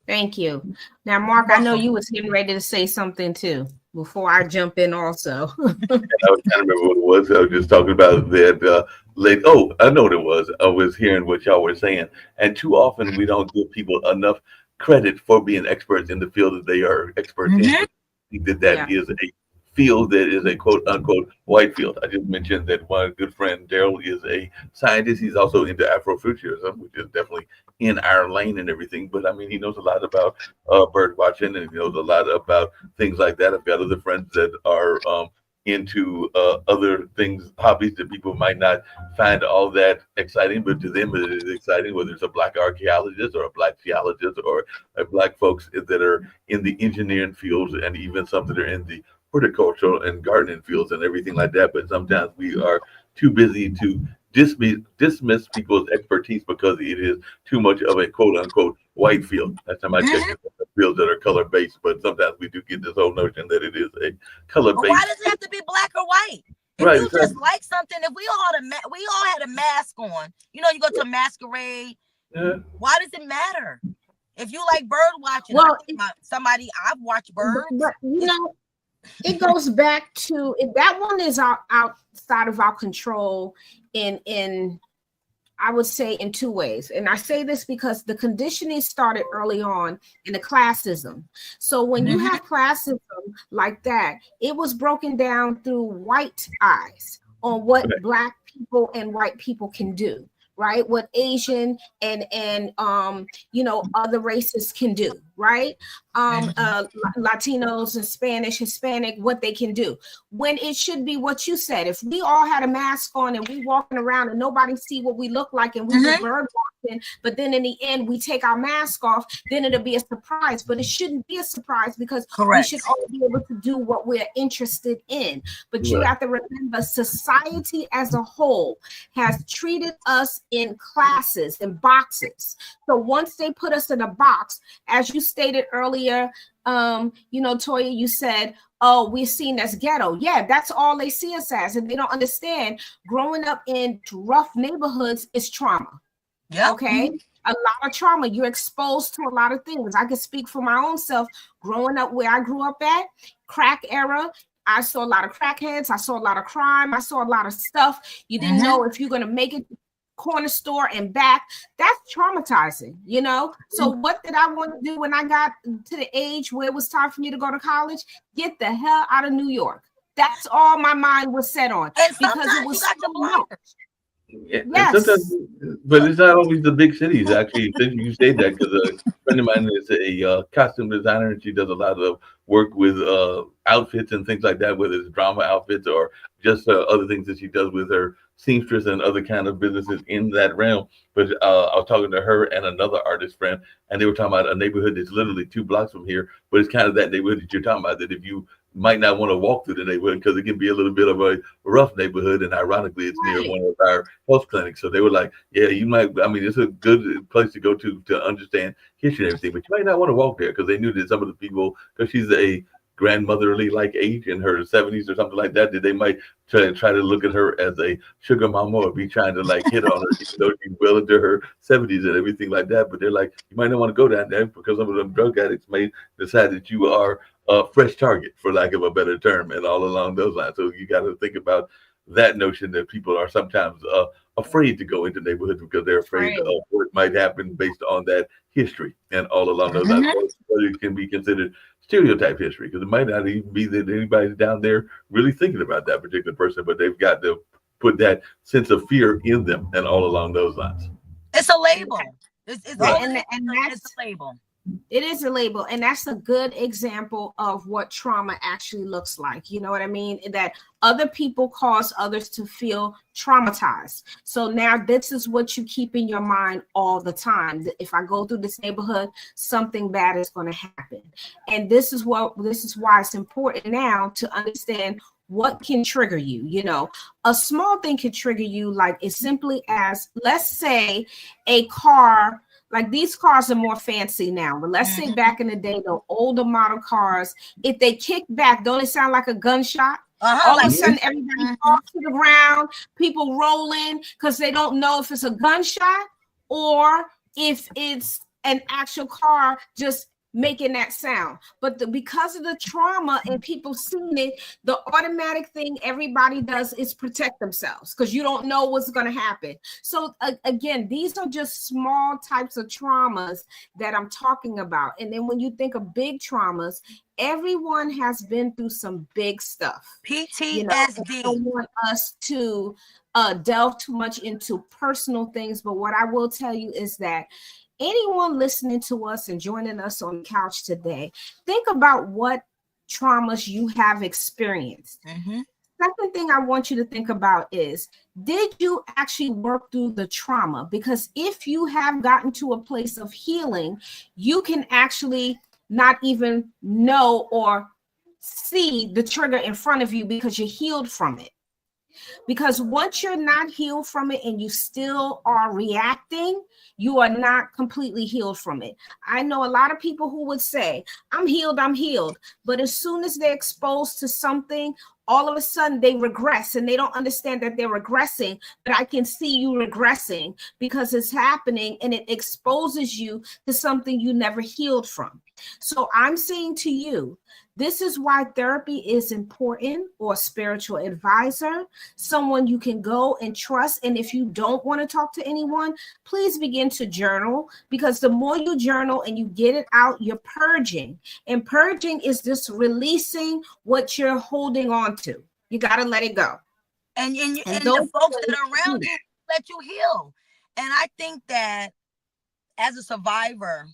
Thank you. Now, Mark, I know you was getting ready to say something too before I jump in also. I was trying to remember what it was. I was just talking about that I know what it was. I was hearing what y'all were saying. And too often we don't give people enough credit for being experts in the field that they are experts in. I think that is a field that is a quote unquote white field. I just mentioned that my good friend Daryl is a scientist. He's also into Afrofuturism, which is definitely in our lane and everything. But I mean, he knows a lot about bird watching, and he knows a lot about things like that. I've got other friends that are into other things, hobbies that people might not find all that exciting, but to them it is exciting, whether it's a Black archaeologist or a Black geologist or a Black folks that are in the engineering fields, and even some that are in the horticultural and gardening fields and everything like that. But sometimes we are too busy to dismiss people's expertise because it is too much of a quote unquote white field. That's how I check fields that are color based, but sometimes we do get this whole notion that it is a color based. Why does it have to be black or white? If you just like something, if we all had a mask on, you go to a masquerade. Why does it matter? If you like bird watching, I've watched birds. But it goes back to that one is outside of our control in I would say in two ways. And I say this because the conditioning started early on in the classism. So when you have classism like that, it was broken down through white eyes on what Black people and white people can do, right? What Asian and other races can do, right? Latinos and Spanish, Hispanic, what they can do. When it should be what you said. If we all had a mask on and we walking around and nobody see what we look like and we just bird walking, but then in the end we take our mask off, then it'll be a surprise. But it shouldn't be a surprise because we should all be able to do what we're interested in. But you have to remember, society as a whole has treated us in classes, in boxes. So once they put us in a box, as you stated earlier, Toya, you said, oh, we're seen as ghetto. Yeah, that's all they see us as. And they don't understand growing up in rough neighborhoods is trauma. Yeah. Okay. A lot of trauma. You're exposed to a lot of things. I can speak for my own self. Growing up where I grew up at, crack era, I saw a lot of crackheads. I saw a lot of crime. I saw a lot of stuff. You didn't know if you're going to make it corner store and back. That's traumatizing, So what did I want to do when I got to the age where it was time for me to go to college? Get the hell out of New York. That's all my mind was set on. And because it was so yes. Sometimes, but it's not always the big cities. Actually, you say that because a friend of mine is a costume designer, and she does a lot of work with outfits and things like that, whether it's drama outfits or just other things that she does with her seamstress and other kind of businesses in that realm. But I was talking to her and another artist friend, and they were talking about a neighborhood that's literally 2 blocks from here, but it's kind of that neighborhood that you're talking about, that if you might not want to walk through the neighborhood because it can be a little bit of a rough neighborhood, and ironically it's near one of our health clinics. So they were like, yeah, you might, it's a good place to go to understand history and everything, but you might not want to walk there, because they knew that some of the people, because she's a grandmotherly like age in her 70s or something like that, that they might try to look at her as a sugar mama or be trying to like hit on her, even though she's well into her 70s and everything like that. But they're like, you might not want to go down there because some of them drug addicts may decide that you are a fresh target, for lack of a better term, and all along those lines. So you got to think about that notion that people are sometimes afraid to go into neighborhoods because they're afraid of what might happen based on that history and all along those lines. It can be considered stereotype history, because it might not even be that anybody's down there really thinking about that particular person, but they've got to put that sense of fear in them and all along those lines. It's a label. It's a label. It is a label, and that's a good example of what trauma actually looks like. You know what I mean? That other people cause others to feel traumatized. So now this is what you keep in your mind all the time. If I go through this neighborhood, something bad is going to happen. And this is why it's important now to understand what can trigger you. A small thing can trigger you, like as simply as, let's say, a car. Like, these cars are more fancy now, but let's say back in the day, the older model cars, if they kick back, don't it sound like a gunshot? All of a sudden, everybody falls to the ground, people rolling because they don't know if it's a gunshot or if it's an actual car just making that sound. But because of the trauma and people seeing it, the automatic thing everybody does is protect themselves, because you don't know what's going to happen. So again, these are just small types of traumas that I'm talking about. And then when you think of big traumas, everyone has been through some big stuff. PTSD. I don't want us to delve too much into personal things, but what I will tell you is that anyone listening to us and joining us on the couch today, think about what traumas you have experienced. Second thing I want you to think about is, did you actually work through the trauma? Because if you have gotten to a place of healing, you can actually not even know or see the trigger in front of you because you're healed from it. Because once you're not healed from it and you still are reacting, you are not completely healed from it. I know a lot of people who would say, I'm healed. But as soon as they're exposed to something, all of a sudden they regress, and they don't understand that they're regressing. But I can see you regressing because it's happening, and it exposes you to something you never healed from. So I'm saying to you, this is why therapy is important, or a spiritual advisor, someone you can go and trust. And if you don't want to talk to anyone, please begin to journal, because the more you journal and you get it out, you're purging. And purging is just releasing what you're holding on to. You got to let it go. And the folks that are around you let you heal. And I think that as a survivor,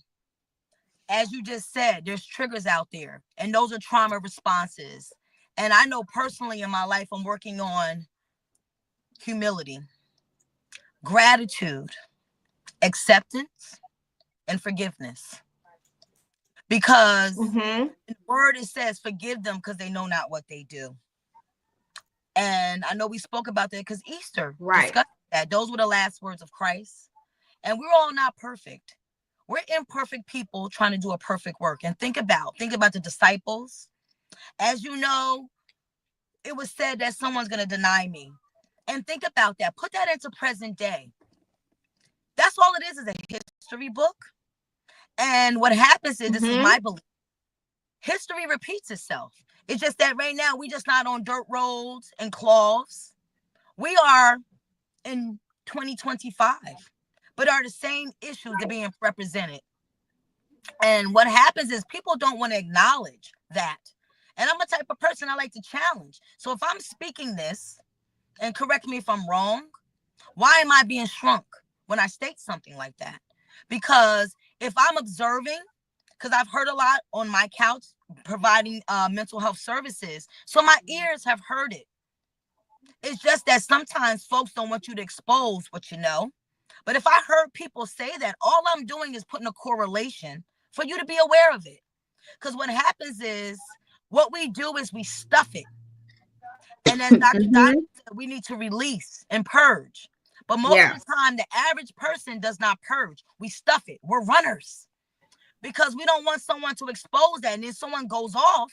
as you just said, there's triggers out there, and those are trauma responses. And I know personally in my life, I'm working on humility, gratitude, acceptance, and forgiveness. Because in the word it says, forgive them because they know not what they do. And I know we spoke about that because Easter discussed that. Those were the last words of Christ. And we're all not perfect. We're imperfect people trying to do a perfect work. And think about the disciples. As you know, it was said that someone's going to deny me. And think about that. Put that into present day. That's all it is a history book. And what happens is, this is my belief, history repeats itself. It's just that right now we just not on dirt roads and cloths. We are in 2025, but are the same issues that are being represented. And what happens is people don't want to acknowledge that. And I'm a type of person I like to challenge. So if I'm speaking this, and correct me if I'm wrong, why am I being shrunk when I state something like that? Because if I'm observing, because I've heard a lot on my couch providing mental health services, so my ears have heard it. It's just that sometimes folks don't want you to expose what you know. But if I heard people say that, all I'm doing is putting a correlation for you to be aware of it. Because what happens is, what we do is we stuff it. And then Dr. Donna said, we need to release and purge. But most of the time, the average person does not purge. We stuff it. We're runners. Because we don't want someone to expose that. And then someone goes off.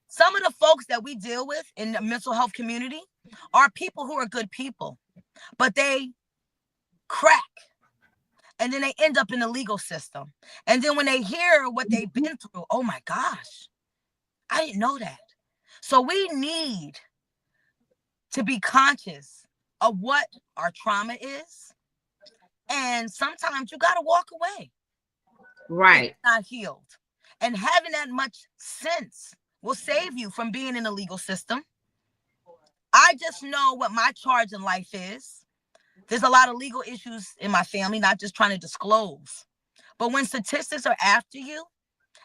Some of the folks that we deal with in the mental health community are people who are good people. But they crack. And then they end up in the legal system. And then when they hear what they've been through, oh my gosh, I didn't know that. So we need to be conscious of what our trauma is. And sometimes you got to walk away. Right. It's not healed. And having that much sense will save you from being in the legal system. I just know what my charge in life is. There's a lot of legal issues in my family, not just trying to disclose. But when statistics are after you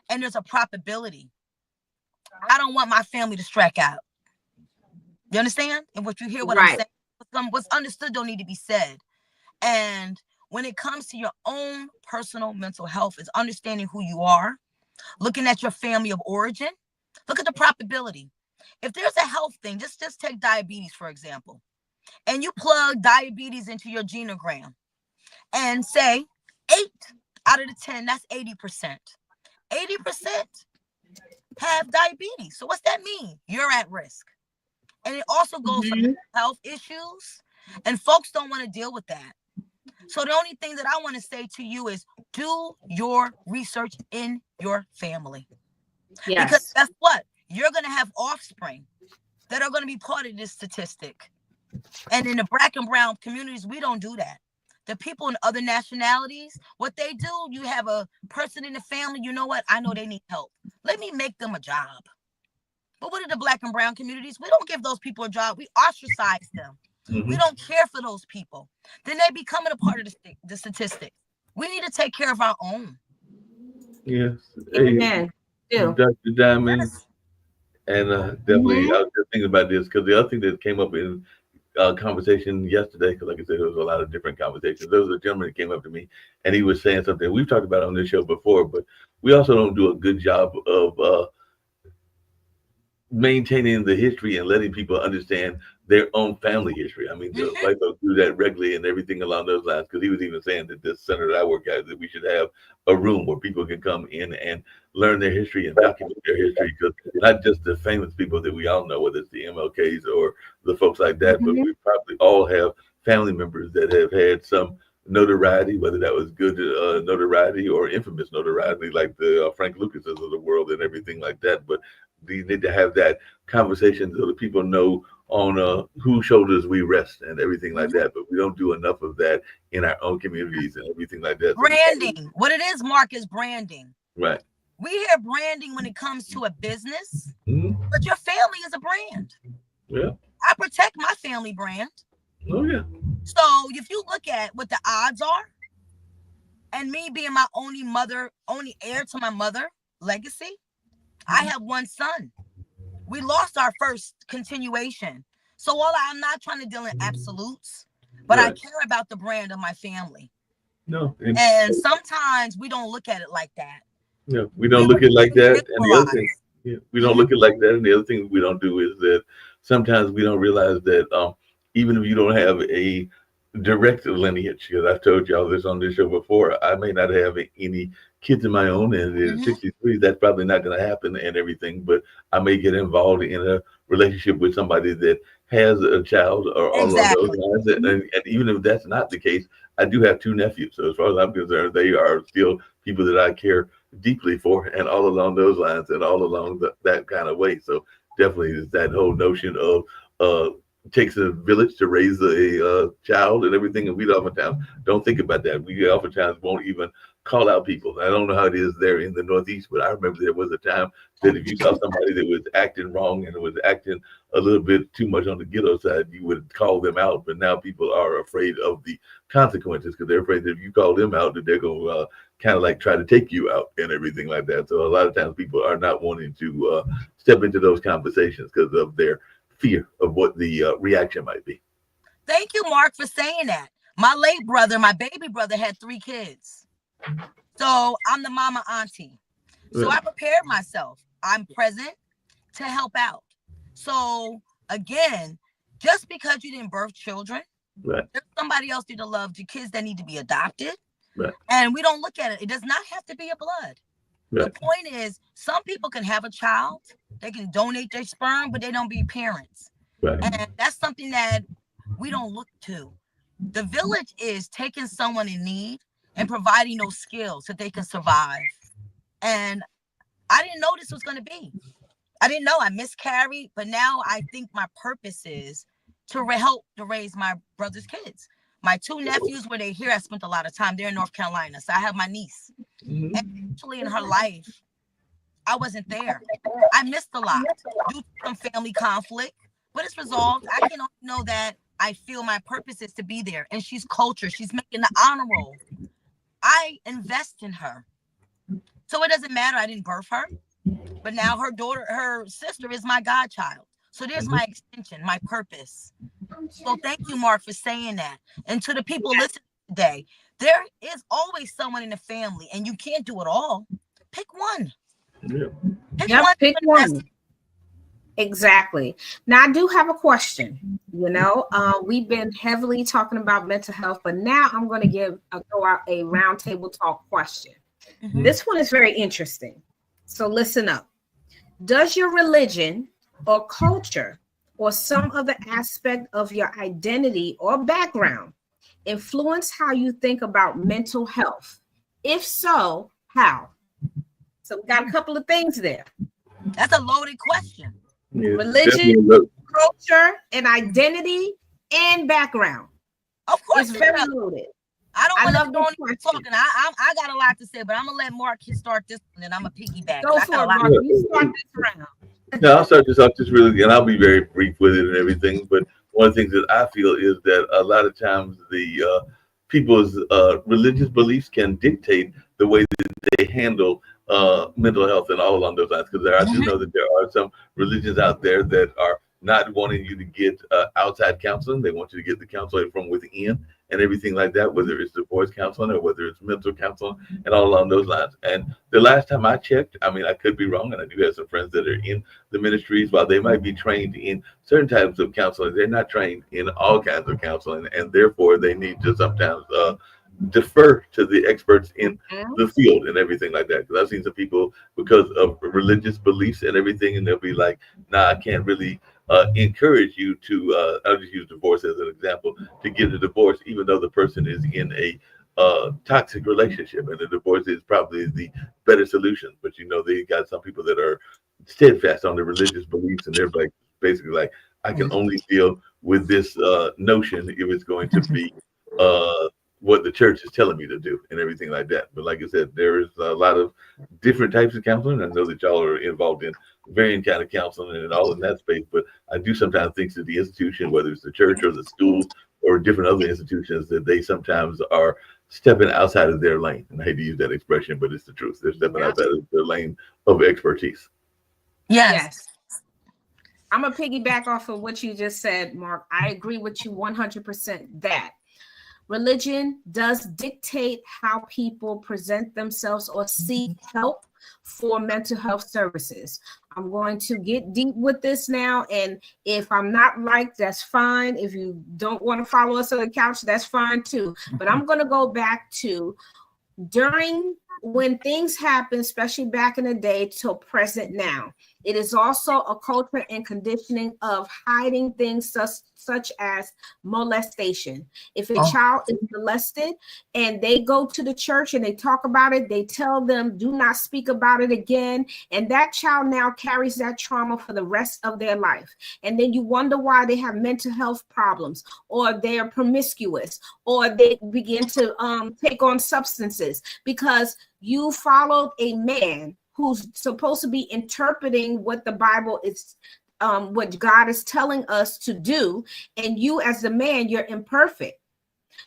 and there's a probability, I don't want my family to strike out. You understand? And what you hear what I'm saying, what's understood don't need to be said. And when it comes to your own personal mental health, is understanding who you are, looking at your family of origin, look at the probability. If there's a health thing, just take diabetes, for example, and you plug diabetes into your genogram and say 8 out of the 10, that's 80%. 80% have diabetes. So what's that mean? You're at risk. And it also goes for mental health issues, and folks don't want to deal with that. So the only thing that I want to say to you is do your research in your family. Yes. Because guess what? You're going to have offspring that are going to be part of this statistic. And in the Black and brown communities, we don't do that. The people in other nationalities, what they do, you have a person in the family, you know what? I know they need help. Let me make them a job. But what are the Black and brown communities? We don't give those people a job. We ostracize them. We don't care for those people. Then they becoming a part of the statistic. We need to take care of our own. Yes. Amen. Dr. Diamond. Yes. And definitely, I was just thinking about this because the other thing that came up in conversation yesterday, because like I said, there was a lot of different conversations. There was a gentleman that came up to me and he was saying something we've talked about on this show before, but we also don't do a good job of maintaining the history and letting people understand their own family history. I mean, the white folks do that regularly and everything along those lines, because he was even saying that this center that I work at, that we should have a room where people can come in and learn their history and document their history, because not just the famous people that we all know, whether it's the MLKs or the folks like that, but we probably all have family members that have had some notoriety, whether that was good notoriety or infamous notoriety, like the Frank Lucases of the world and everything like that. But you need to have that conversation so that people know on whose shoulders we rest and everything like that. But we don't do enough of that in our own communities and everything like that. Branding. What it is, Mark, is branding. Right. We hear branding when it comes to a business, but your family is a brand. Yeah. I protect my family brand. Oh, yeah. So if you look at what the odds are, And me being my only heir to my mother legacy, I have one son. We lost our first continuation. So I'm not trying to deal in absolutes, but I care about the brand of my family. No. And sometimes we don't look at it like that. Yeah, we don't look at it like that. And the other thing, we don't Mm-hmm. look at it like that. And the other thing we don't do is that sometimes we don't realize that even if you don't have a direct lineage, because I've told y'all this on this show before, I may not have any kids of my own, and at 63, that's probably not going to happen and everything, but I may get involved in a relationship with somebody that has a child or all of those lines. And even if that's not the case, I do have two nephews. So as far as I'm concerned, they are still people that I care deeply for, and all along those lines and all along that kind of way. So definitely is that whole notion of takes a village to raise a child and everything, and we oftentimes don't think about that. We oftentimes won't even call out people. I don't know how it is there in the Northeast, but I remember there was a time that if you saw somebody that was acting wrong and was acting a little bit too much on the ghetto side, you would call them out. But now people are afraid of the consequences because they're afraid that if you call them out, that they're going to kind of like try to take you out and everything like that. So a lot of times people are not wanting to step into those conversations because of their fear of what the reaction might be. Thank you, Mark, for saying that. My late brother, my baby brother, had 3 kids. So I'm the mama auntie. So I prepared myself. I'm present to help out. So again, just because you didn't birth children, there's somebody else need to love the kids that need to be adopted. And we don't look at it. It does not have to be a blood. The point is, some people can have a child, they can donate their sperm, but they don't be parents. And that's something that we don't look to. The village is taking someone in need and providing those skills so they can survive. And I didn't know this was going to be. I didn't know. I miscarried, but now I think my purpose is to help to raise my brother's kids. My 2 nephews, where they're here, I spent a lot of time. They're in North Carolina. So I have my niece. And actually in her life, I wasn't there. I missed a lot due to some family conflict, but it's resolved. I can only know that I feel my purpose is to be there. And she's culture. She's making the honor roll. I invest in her. So it doesn't matter. I didn't birth her. But now her sister is my godchild. So there's my extension, my purpose. So thank you, Mark, for saying that. And to the people listening today, there is always someone in the family, and you can't do it all. Pick one. Pick one. Exactly. Now, I do have a question. We've been heavily talking about mental health, but now I'm going to go out a roundtable talk question. This one is very interesting. So listen up. Does your religion or culture or some other aspect of your identity or background influence how you think about mental health? If so, how? So we got a couple of things there. That's a loaded question. Religion, culture, and identity and background. Of course, it's very loaded. I don't want to go talking. I got a lot to say, but I'm gonna let Mark start this one, and I'm gonna piggyback. Go for it, Mark. You start this round. No, I'll start this off just really, and I'll be very brief with it and everything. But one of the things that I feel is that a lot of times the people's religious beliefs can dictate the way that they handle mental health and all along those lines. Because I do know that there are some religions out there that are not wanting you to get outside counseling. They want you to get the counseling from within and everything like that, whether it's divorce counseling or whether it's mental counseling and all along those lines. And the last time I checked, I mean, I could be wrong, and I do have some friends that are in the ministries. While they might be trained in certain types of counseling, they're not trained in all kinds of counseling, and therefore they need to sometimes defer to the experts in the field and everything like that. Because I've seen some people, because of religious beliefs and everything, and they'll be like, nah, I can't really encourage you to, I'll just use divorce as an example, to get a divorce, even though the person is in a toxic relationship, and the divorce is probably the better solution. But they got some people that are steadfast on their religious beliefs, and they're like, basically like, I can only deal with this notion if it's going to be what the church is telling me to do and everything like that. But like I said, there is a lot of different types of counseling. I know that y'all are involved in varying kind of counseling and all in that space, but I do sometimes think that the institution, whether it's the church or the school or different other institutions, that they sometimes are stepping outside of their lane. And I hate to use that expression, but it's the truth. They're stepping Yep. outside of their lane of expertise. Yes. I'm going to piggyback off of what you just said, Mark. I agree with you 100% that religion does dictate how people present themselves or seek help for mental health services. I'm going to get deep with this now. And if I'm not liked, that's fine. If you don't want to follow us on the couch, that's fine too. But I'm going to go back to during when things happen, especially back in the day till present now. It is also a culture and conditioning of hiding things such as molestation. If a child is molested and they go to the church and they talk about it, they tell them, do not speak about it again. And that child now carries that trauma for the rest of their life. And then you wonder why they have mental health problems, or they are promiscuous, or they begin to take on substances because you followed a man who's supposed to be interpreting what the Bible is, what God is telling us to do. And you as the man, you're imperfect.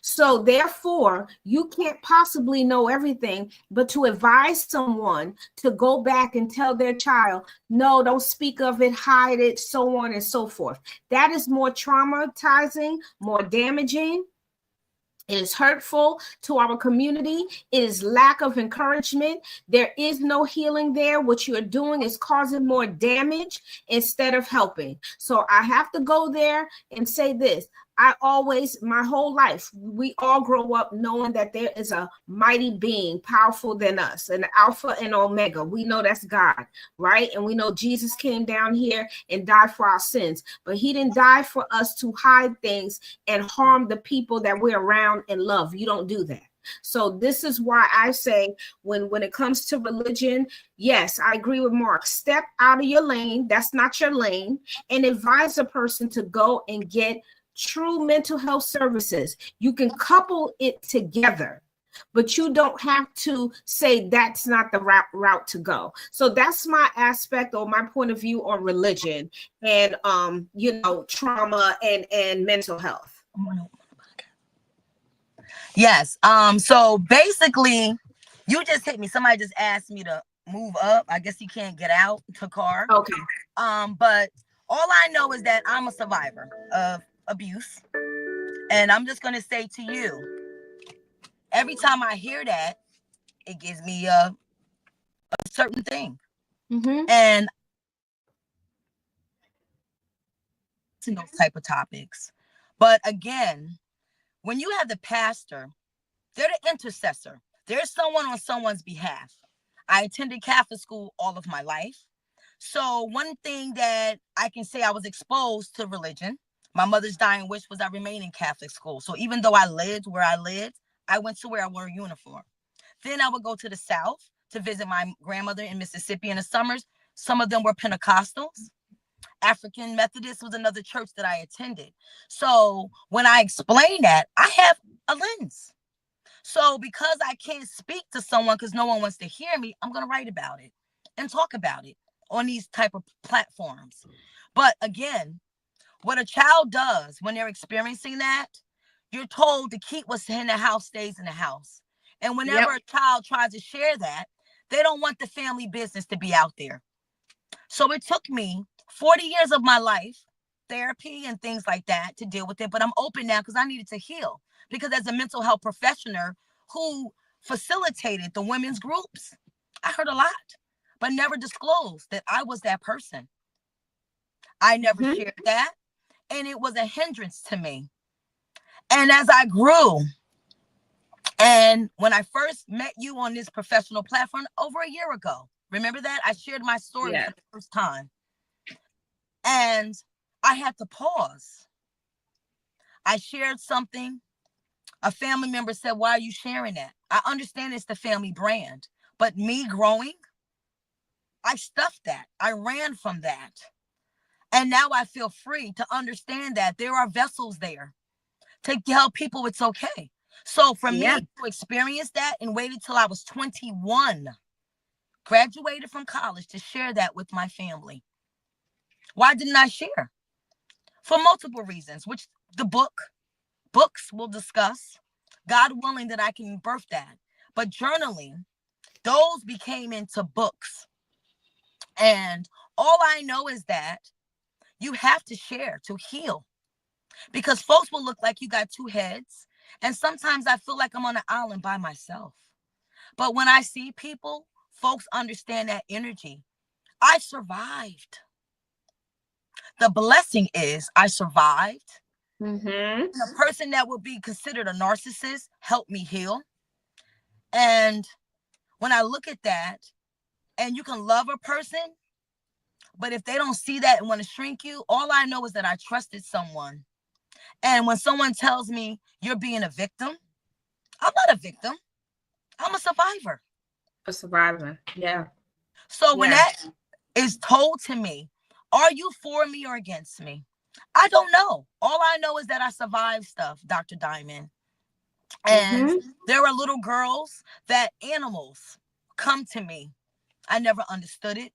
So therefore, you can't possibly know everything, but to advise someone to go back and tell their child, no, don't speak of it, hide it, so on and so forth. That is more traumatizing, more damaging. It is hurtful to our community. It is lack of encouragement. There is no healing there. What you're doing is causing more damage instead of helping. So I have to go there and say this. I always, my whole life, we all grow up knowing that there is a mighty being powerful than us, an Alpha and Omega. We know that's God, right? And we know Jesus came down here and died for our sins, but he didn't die for us to hide things and harm the people that we're around and love. You don't do that. So this is why I say when it comes to religion, yes, I agree with Mark. Step out of your lane. That's not your lane. And advise a person to go and get true mental health services. You can couple it together, but you don't have to say that's not the route to go. So that's my aspect or my point of view on religion and trauma and mental health. Yes. So basically, you just hit me. Somebody just asked me to move up. I guess he can't get out to car. Okay. But all I know is that I'm a survivor of abuse. And I'm just going to say to you, every time I hear that, it gives me a certain thing. Mm-hmm. And in those type of topics. But again, when you have the pastor, they're the intercessor. There's someone on someone's behalf. I attended Catholic school all of my life. So one thing that I can say, I was exposed to religion. My mother's dying wish was I remain in Catholic school. So even though I lived where I lived, I went to where I wore a uniform. Then I would go to the South to visit my grandmother in Mississippi in the summers. Some of them were Pentecostals. African Methodist was another church that I attended. So when I explain that, I have a lens. So because I can't speak to someone because no one wants to hear me, I'm going to write about it and talk about it on these type of platforms. But again, what a child does when they're experiencing that, you're told to keep what's in the house stays in the house. And whenever a child tries to share that, they don't want the family business to be out there. So it took me 40 years of my life, therapy and things like that, to deal with it. But I'm open now because I needed to heal. Because as a mental health professional who facilitated the women's groups, I heard a lot, but never disclosed that I was that person. I never shared that. And it was a hindrance to me. And as I grew, and when I first met you on this professional platform over a year ago, remember that? I shared my story for the first time. And I had to pause. I shared something. A family member said, why are you sharing that? I understand it's the family brand, but me growing, I stuffed that. I ran from that. And now I feel free to understand that there are vessels there to tell people it's okay. So for me to experience that and waited till I was 21, graduated from college to share that with my family. Why didn't I share? For multiple reasons, which the books will discuss. God willing that I can birth that. But journaling, those became into books. And all I know is that you have to share to heal, because folks will look like you got two heads. And sometimes I feel like I'm on an island by myself. But when I see people, folks understand that energy. I survived. The blessing is I survived. Mm-hmm. The person that would be considered a narcissist helped me heal. And when I look at that, and you can love a person, but if they don't see that and want to shrink you, all I know is that I trusted someone. And when someone tells me you're being a victim, I'm not a victim. I'm a survivor. A survivor. Yeah. So when Yeah. that is told to me, are you for me or against me? I don't know. All I know is that I survived stuff, Dr. Diamond. And there are little girls that animals come to me. I never understood it.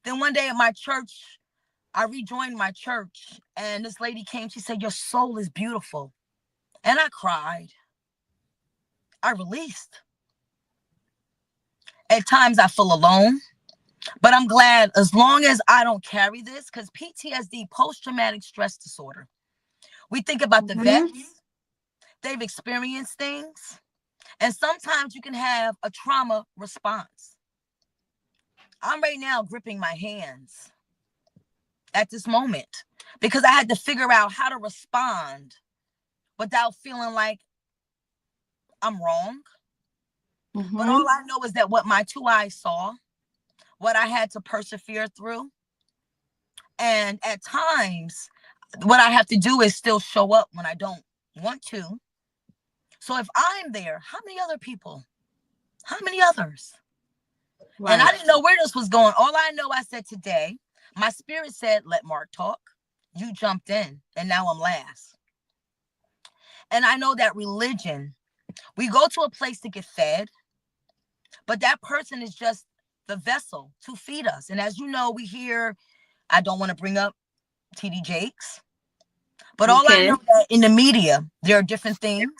Then one day at my church, I rejoined my church, and this lady came. She said, your soul is beautiful. And I cried. I released. At times I feel alone, but I'm glad as long as I don't carry this, because PTSD, post-traumatic stress disorder, we think about the vets, they've experienced things, and sometimes you can have a trauma response. I'm right now gripping my hands at this moment because I had to figure out how to respond without feeling like I'm wrong. But all I know is that what my two eyes saw, what I had to persevere through, and at times, what I have to do is still show up when I don't want to. So if I'm there, how many other people? How many others? Right. And I didn't know where this was going. All I know, I said today, my spirit said, let Mark talk. You jumped in, and now I'm last. And I know that religion, we go to a place to get fed, but that person is just the vessel to feed us. And as you know, we hear, I don't want to bring up TD Jakes, but all I know that in the media, there are different things.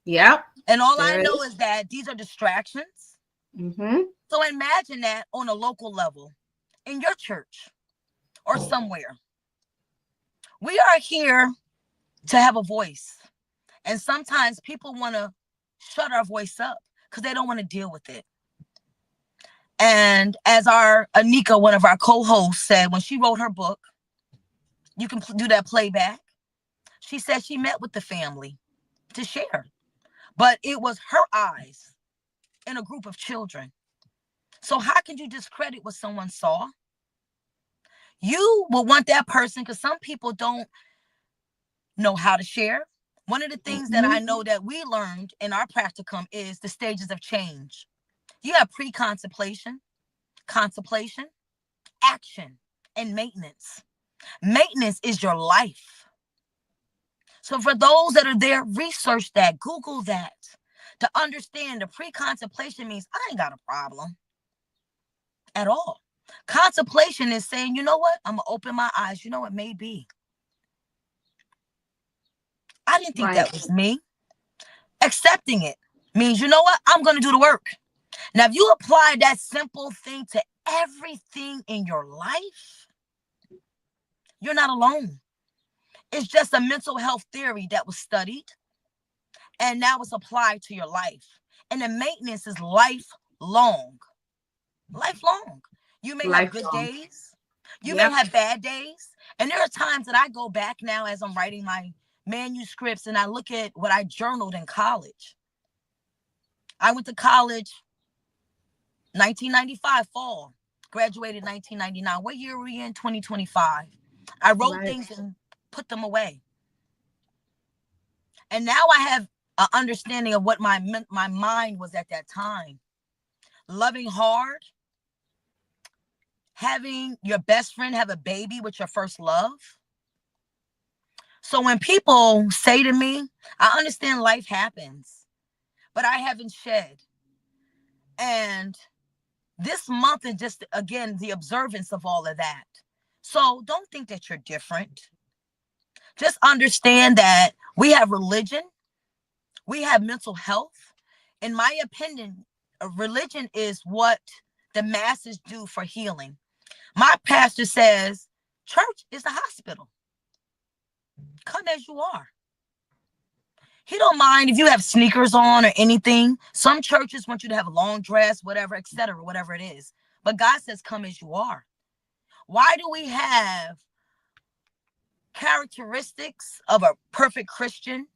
Yep. And all I know is that these are distractions. So imagine that on a local level, in your church or somewhere. We are here to have a voice. And sometimes people want to shut our voice up because they don't want to deal with it. And as our Anika, one of our co-hosts, said when she wrote her book, you can do that playback. She said she met with the family to share, but it was her eyes in a group of children. So how can you discredit what someone saw? You will want that person, because some people don't know how to share. One of the things that I know that we learned in our practicum is the stages of change. You have pre-contemplation, contemplation, action, and maintenance. Maintenance is your life. So for those that are there, research that, Google that, to understand the pre-contemplation means I ain't got a problem at all. Contemplation is saying, you know what? I'm going to open my eyes. You know, it may be. I didn't think that was me. Accepting it means, you know what? I'm going to do the work. Now, if you apply that simple thing to everything in your life, you're not alone. It's just a mental health theory that was studied, and now it's applied to your life. And the maintenance is lifelong. Lifelong. You may have good days. You may have bad days. And there are times that I go back now as I'm writing my manuscripts and I look at what I journaled in college. I went to college 1995 fall, graduated 1999. What year were we in? 2025. I wrote things and put them away. And now I have an understanding of what my mind was at that time. Loving hard, having your best friend have a baby with your first love. So when people say to me, I understand life happens, but I haven't shed. And this month is just, again, the observance of all of that. So don't think that you're different. Just understand that we have religion, We have mental health. In my opinion, religion is what the masses do for healing. My pastor says church is the hospital. Come as you are. He don't mind if you have sneakers on or anything. Some churches want you to have a long dress, whatever, etc., whatever it is. But God says, come as you are. Why do we have characteristics of a perfect Christian?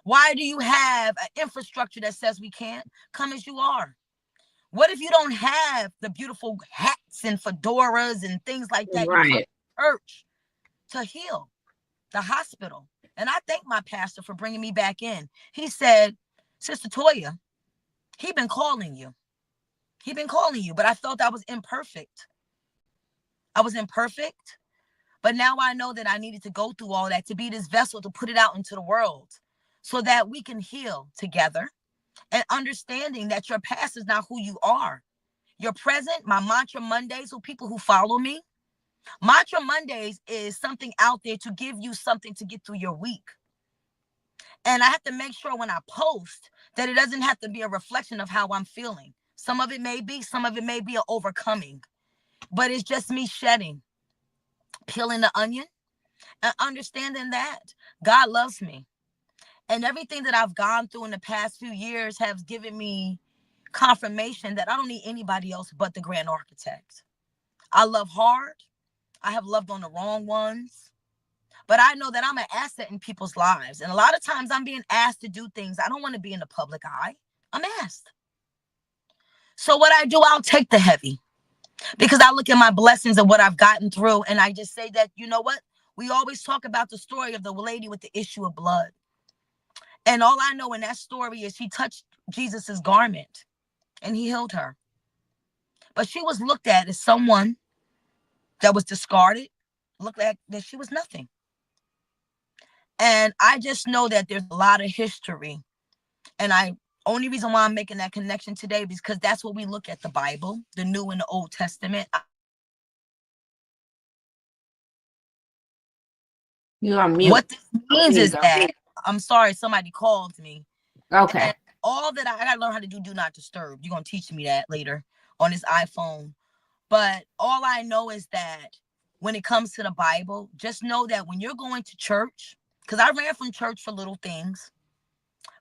Why do you have an infrastructure that says we can't? Come as you are. What if you don't have the beautiful hats and fedoras and things like that? Right. You come to church to heal, the hospital. And I thank my pastor for bringing me back in. He said, Sister Toya, he been calling you. He been calling you, but I felt I was imperfect. I was imperfect, but now I know that I needed to go through all that to be this vessel, to put it out into the world so that we can heal together, and understanding that your past is not who you are. Your present, my Mantra Mondays, so people who follow me, Mantra Mondays is something out there to give you something to get through your week. And I have to make sure when I post that it doesn't have to be a reflection of how I'm feeling. Some of it may be an overcoming, but it's just me shedding, peeling the onion, and understanding that God loves me. And everything that I've gone through in the past few years has given me confirmation that I don't need anybody else but the grand architect. I love hard. I have loved on the wrong ones. But I know that I'm an asset in people's lives. And a lot of times I'm being asked to do things. I don't want to be in the public eye. I'm asked. So what I do, I'll take the heavy. Because I look at my blessings and what I've gotten through. And I just say that, you know what? We always talk about the story of the lady with the issue of blood. And all I know in that story is she touched Jesus's garment and he healed her. But she was looked at as someone that was discarded, looked at that she was nothing. And I just know that there's a lot of history. And only reason why I'm making that connection today is because that's what we look at, the Bible, the New and the Old Testament. You're on mute. What this means is that, I'm sorry, somebody called me. Okay. And all that I gotta learn how to do not disturb. You're gonna teach me that later on this iPhone. But all I know is that when it comes to the Bible, just know that when you're going to church, because I ran from church for little things,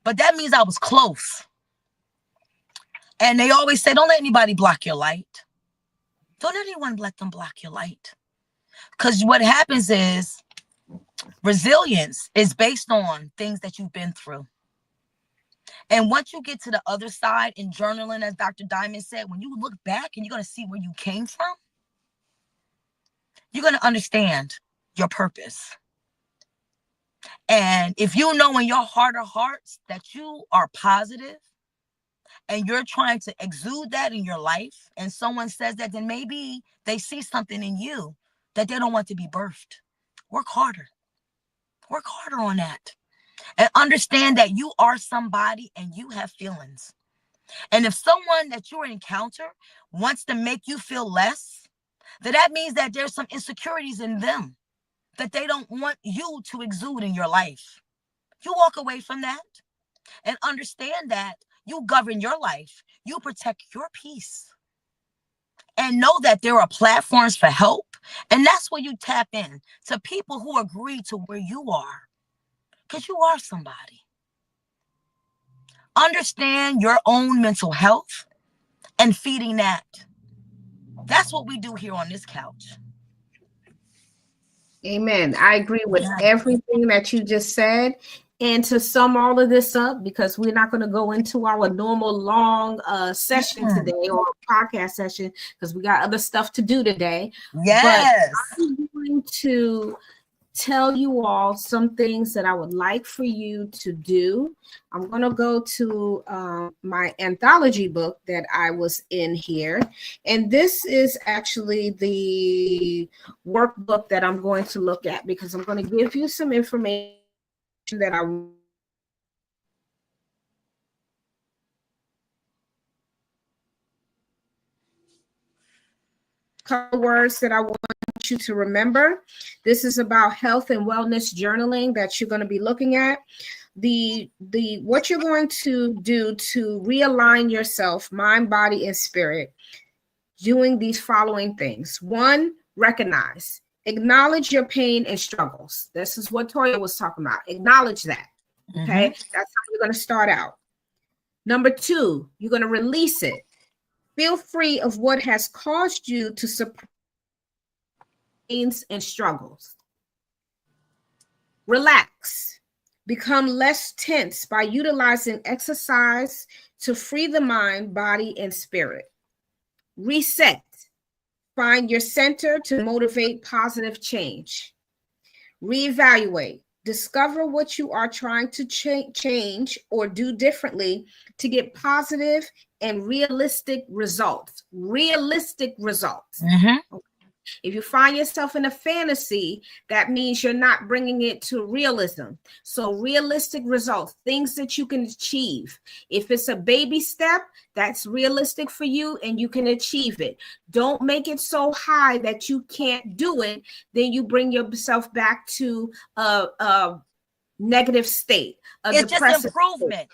but that means I was close. And they always say, don't let anybody block your light. Don't let anyone let them block your light. Because what happens is resilience is based on things that you've been through. And once you get to the other side in journaling, as Dr. Diamond said, when you look back and you're going to see where you came from, you're going to understand your purpose. And if you know in your heart of hearts that you are positive and you're trying to exude that in your life, and someone says that, then maybe they see something in you that they don't want to be birthed. Work harder. Work harder on that. And understand that you are somebody and you have feelings. And if someone that you encounter wants to make you feel less, then that means that there's some insecurities in them that they don't want you to exude in your life. You walk away from that and understand that you govern your life. You protect your peace. And know that there are platforms for help. And that's where you tap in to people who agree to where you are. Because you are somebody. Understand your own mental health and feeding that. That's what we do here on this couch. Amen. I agree with everything that you just said. And to sum all of this up, because we're not going to go into our normal long session today, or podcast session, because we got other stuff to do today. Yes. But I'm going to tell you all some things that I would like for you to do. I'm going to go to my anthology book that I was in here. And this is actually the workbook that I'm going to look at, because I'm going to give you some information that I couple words that I want you to remember. This is about health and wellness journaling that you're going to be looking at. the what you're going to do to realign yourself, mind, body, and spirit, doing these following things. One, recognize, acknowledge your pain and struggles. This is what Toya was talking about. Acknowledge that. Okay, that's how you're going to start out. Number two, you're going to release it. Feel free of what has caused you to suppress pains and struggles. Relax. Become less tense by utilizing exercise to free the mind, body, and spirit. Reset. Find your center to motivate positive change. Reevaluate. Discover what you are trying to change or do differently to get positive and realistic results. Realistic results. If you find yourself in a fantasy, that means you're not bringing it to realism. So realistic results, things that you can achieve. If it's a baby step, that's realistic for you and you can achieve it. Don't make it so high that you can't do it. Then you bring yourself back to a negative state. It's just improvement.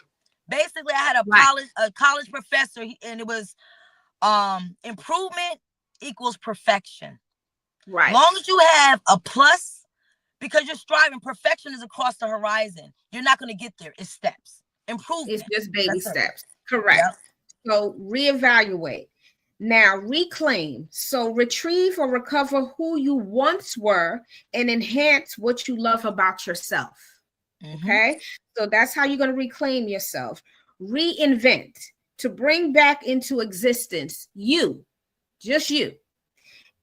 Basically, I had a college professor, and it was improvement equals perfection. Right. Long as you have a plus, because you're striving, perfection is across the horizon. You're not going to get there. It's steps. Improvement. It's just baby steps. Correct. Yep. So reevaluate. Now reclaim. So retrieve or recover who you once were and enhance what you love about yourself. Okay. So that's how you're going to reclaim yourself. Reinvent. To bring back into existence you, just you.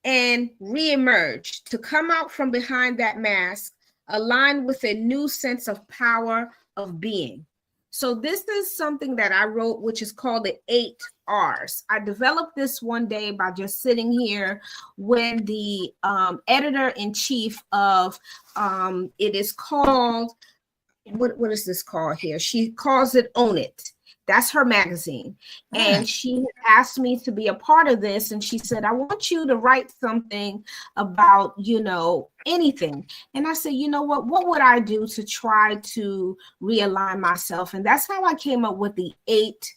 And reemerge, to come out from behind that mask, align with a new sense of power of being. So this is something that I wrote, which is called the 8 R's. I developed this one day by just sitting here when the editor-in-chief of, it is called, what is this called here? She calls it Own It. That's her magazine. And she asked me to be a part of this. And she said, I want you to write something about, anything. And I said, you know what would I do to try to realign myself? And that's how I came up with the 8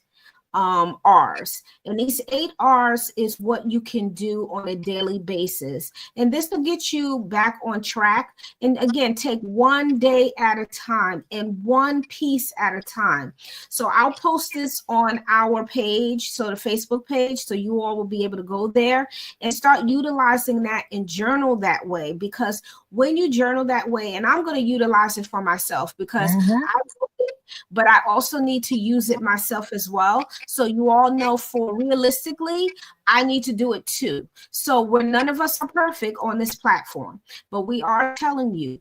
R's. And these 8 R's is what you can do on a daily basis. And this will get you back on track. And again, take one day at a time and one piece at a time. So I'll post this on our page, so the Facebook page, so you all will be able to go there and start utilizing that and journal that way. Because when you journal that way, and I'm going to utilize it for myself because but I also need to use it myself as well. So you all know, for realistically, I need to do it too. So none of us are perfect on this platform, but we are telling you,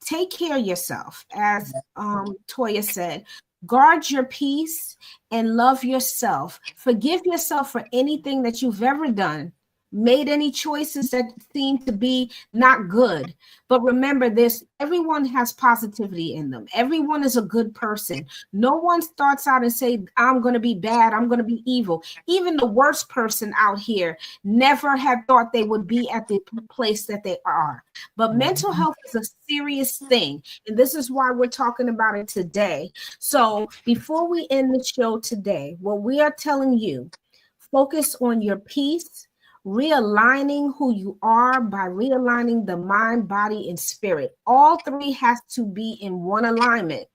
take care of yourself. As Toya said, guard your peace and love yourself. Forgive yourself for anything that you've ever done, made any choices that seem to be not good. But remember this, everyone has positivity in them. Everyone is a good person. No one starts out and say, I'm going to be bad, I'm going to be evil. Even the worst person out here never had thought they would be at the place that they are. But mental health is a serious thing. And this is why we're talking about it today. So before we end the show today, what we are telling you, focus on your peace, realigning who you are by realigning the mind, body, and spirit. All 3 has to be in one alignment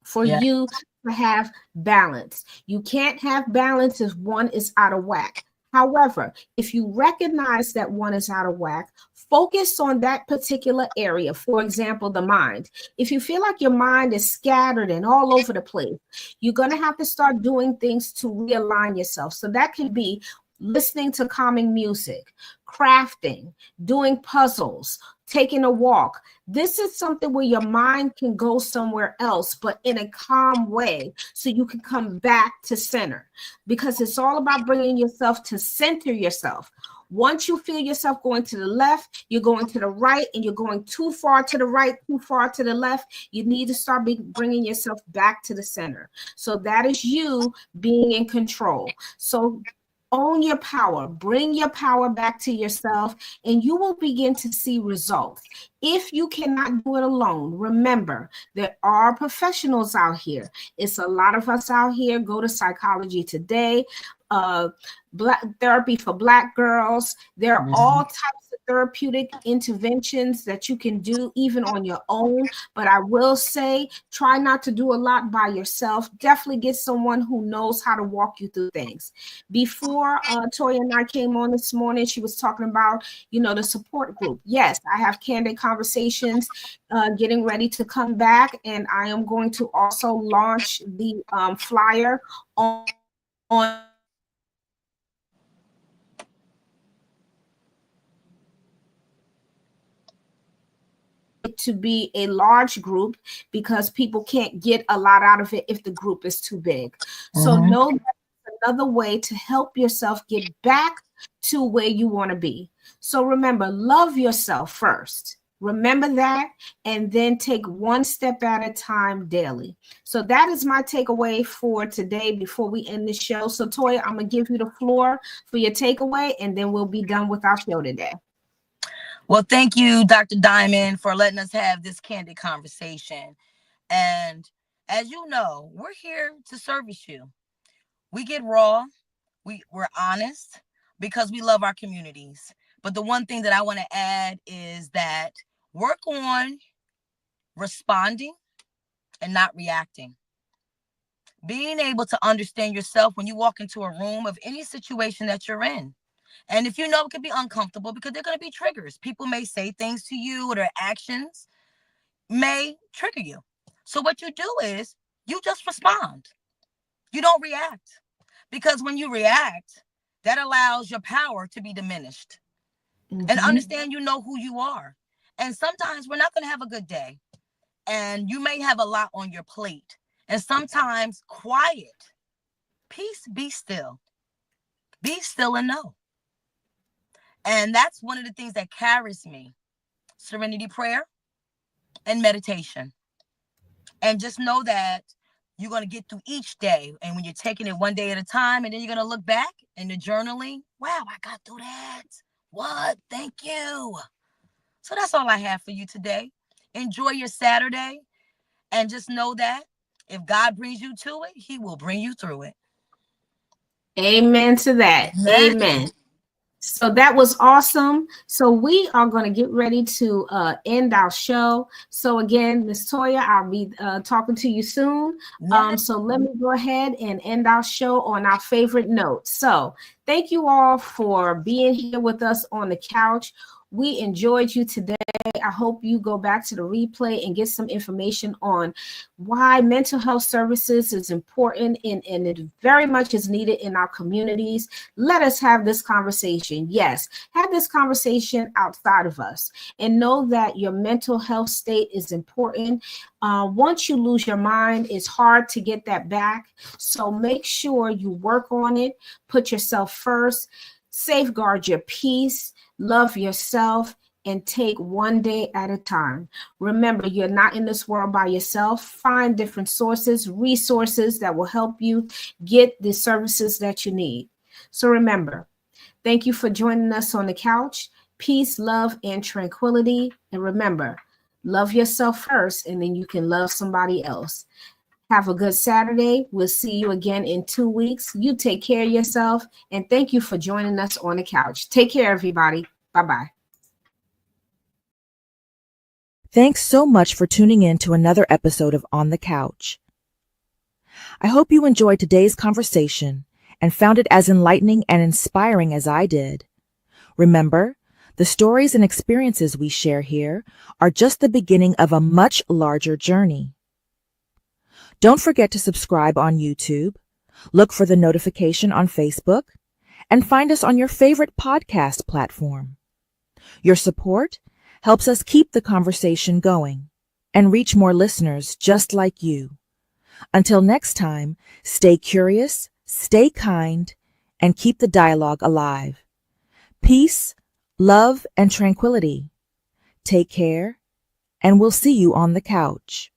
for you to have balance. You can't have balance if one is out of whack. However, if you recognize that one is out of whack, focus on that particular area. For example, the mind. If you feel like your mind is scattered and all over the place, you're going to have to start doing things to realign yourself. So that could be listening to calming music, crafting, doing puzzles, taking a walk. This is something where your mind can go somewhere else, but in a calm way, so you can come back to center, because it's all about bringing yourself to center yourself. Once you feel yourself going to the left, you're going to the right, and you're going too far to the right, too far to the left, you need to start bringing yourself back to the center. So that is you being in control. So Own your power, bring your power back to yourself, and you will begin to see results. If you cannot do it alone, remember there are professionals out here. It's a lot of us out here. Go to Psychology Today, Black Therapy for Black Girls. There are all types of therapeutic interventions that you can do even on your own. But I will say, try not to do a lot by yourself. Definitely get someone who knows how to walk you through things. Before Toya and I came on this morning, she was talking about, the support group. Yes, I have candid conversations getting ready to come back, and I am going to also launch the flyer on to be a large group because people can't get a lot out of it if the group is too big. So know that's another way to help yourself get back to where you want to be. So remember, love yourself first. Remember that, and then take one step at a time daily. So that is my takeaway for today before we end the show. So Toya, I'm going to give you the floor for your takeaway, and then we'll be done with our show today. Well, thank you, Dr. Diamond, for letting us have this candid conversation. And as you know, we're here to service you. We get raw. We're honest because we love our communities. But the one thing that I want to add is that work on responding and not reacting. Being able to understand yourself when you walk into a room of any situation that you're in. And if you know it can be uncomfortable because they're going to be triggers. People may say things to you or their actions may trigger you. So what you do is you just respond. You don't react. Because when you react, that allows your power to be diminished. And understand you know who you are. And sometimes we're not going to have a good day. And you may have a lot on your plate. And sometimes quiet. Peace, be still. Be still and know. And that's one of the things that carries me. Serenity prayer and meditation. And just know that you're going to get through each day. And when you're taking it one day at a time, and then you're going to look back in the journaling. Wow, I got through that. What? Thank you. So that's all I have for you today. Enjoy your Saturday. And just know that if God brings you to it, he will bring you through it. Amen to that. Amen. So that was awesome. So we are going to get ready to end our show. So again, Ms. Toya, I'll be talking to you soon. So let me go ahead and end our show on our favorite note. So thank you all for being here with us on the couch. We enjoyed you today. I hope you go back to the replay and get some information on why mental health services is important and it very much is needed in our communities. Let us have this conversation. Yes, have this conversation outside of us and know that your mental health state is important. Once you lose your mind, it's hard to get that back. So make sure you work on it, put yourself first, safeguard your peace, love yourself, and take one day at a time. Remember, you're not in this world by yourself. Find different sources, resources that will help you get the services that you need. So remember, thank you for joining us on the couch. Peace, love, and tranquility. And remember, love yourself first, and then you can love somebody else. Have a good Saturday. We'll see you again in 2 weeks. You take care of yourself, and thank you for joining us on the couch. Take care, everybody. Bye-bye. Thanks so much for tuning in to another episode of On the Couch. I hope you enjoyed today's conversation and found it as enlightening and inspiring as I did. Remember, the stories and experiences we share here are just the beginning of a much larger journey. Don't forget to subscribe on YouTube, look for the notification on Facebook, and find us on your favorite podcast platform. Your support helps us keep the conversation going and reach more listeners just like you. Until next time, stay curious, stay kind, and keep the dialogue alive. Peace, love, and tranquility. Take care, and we'll see you on the couch.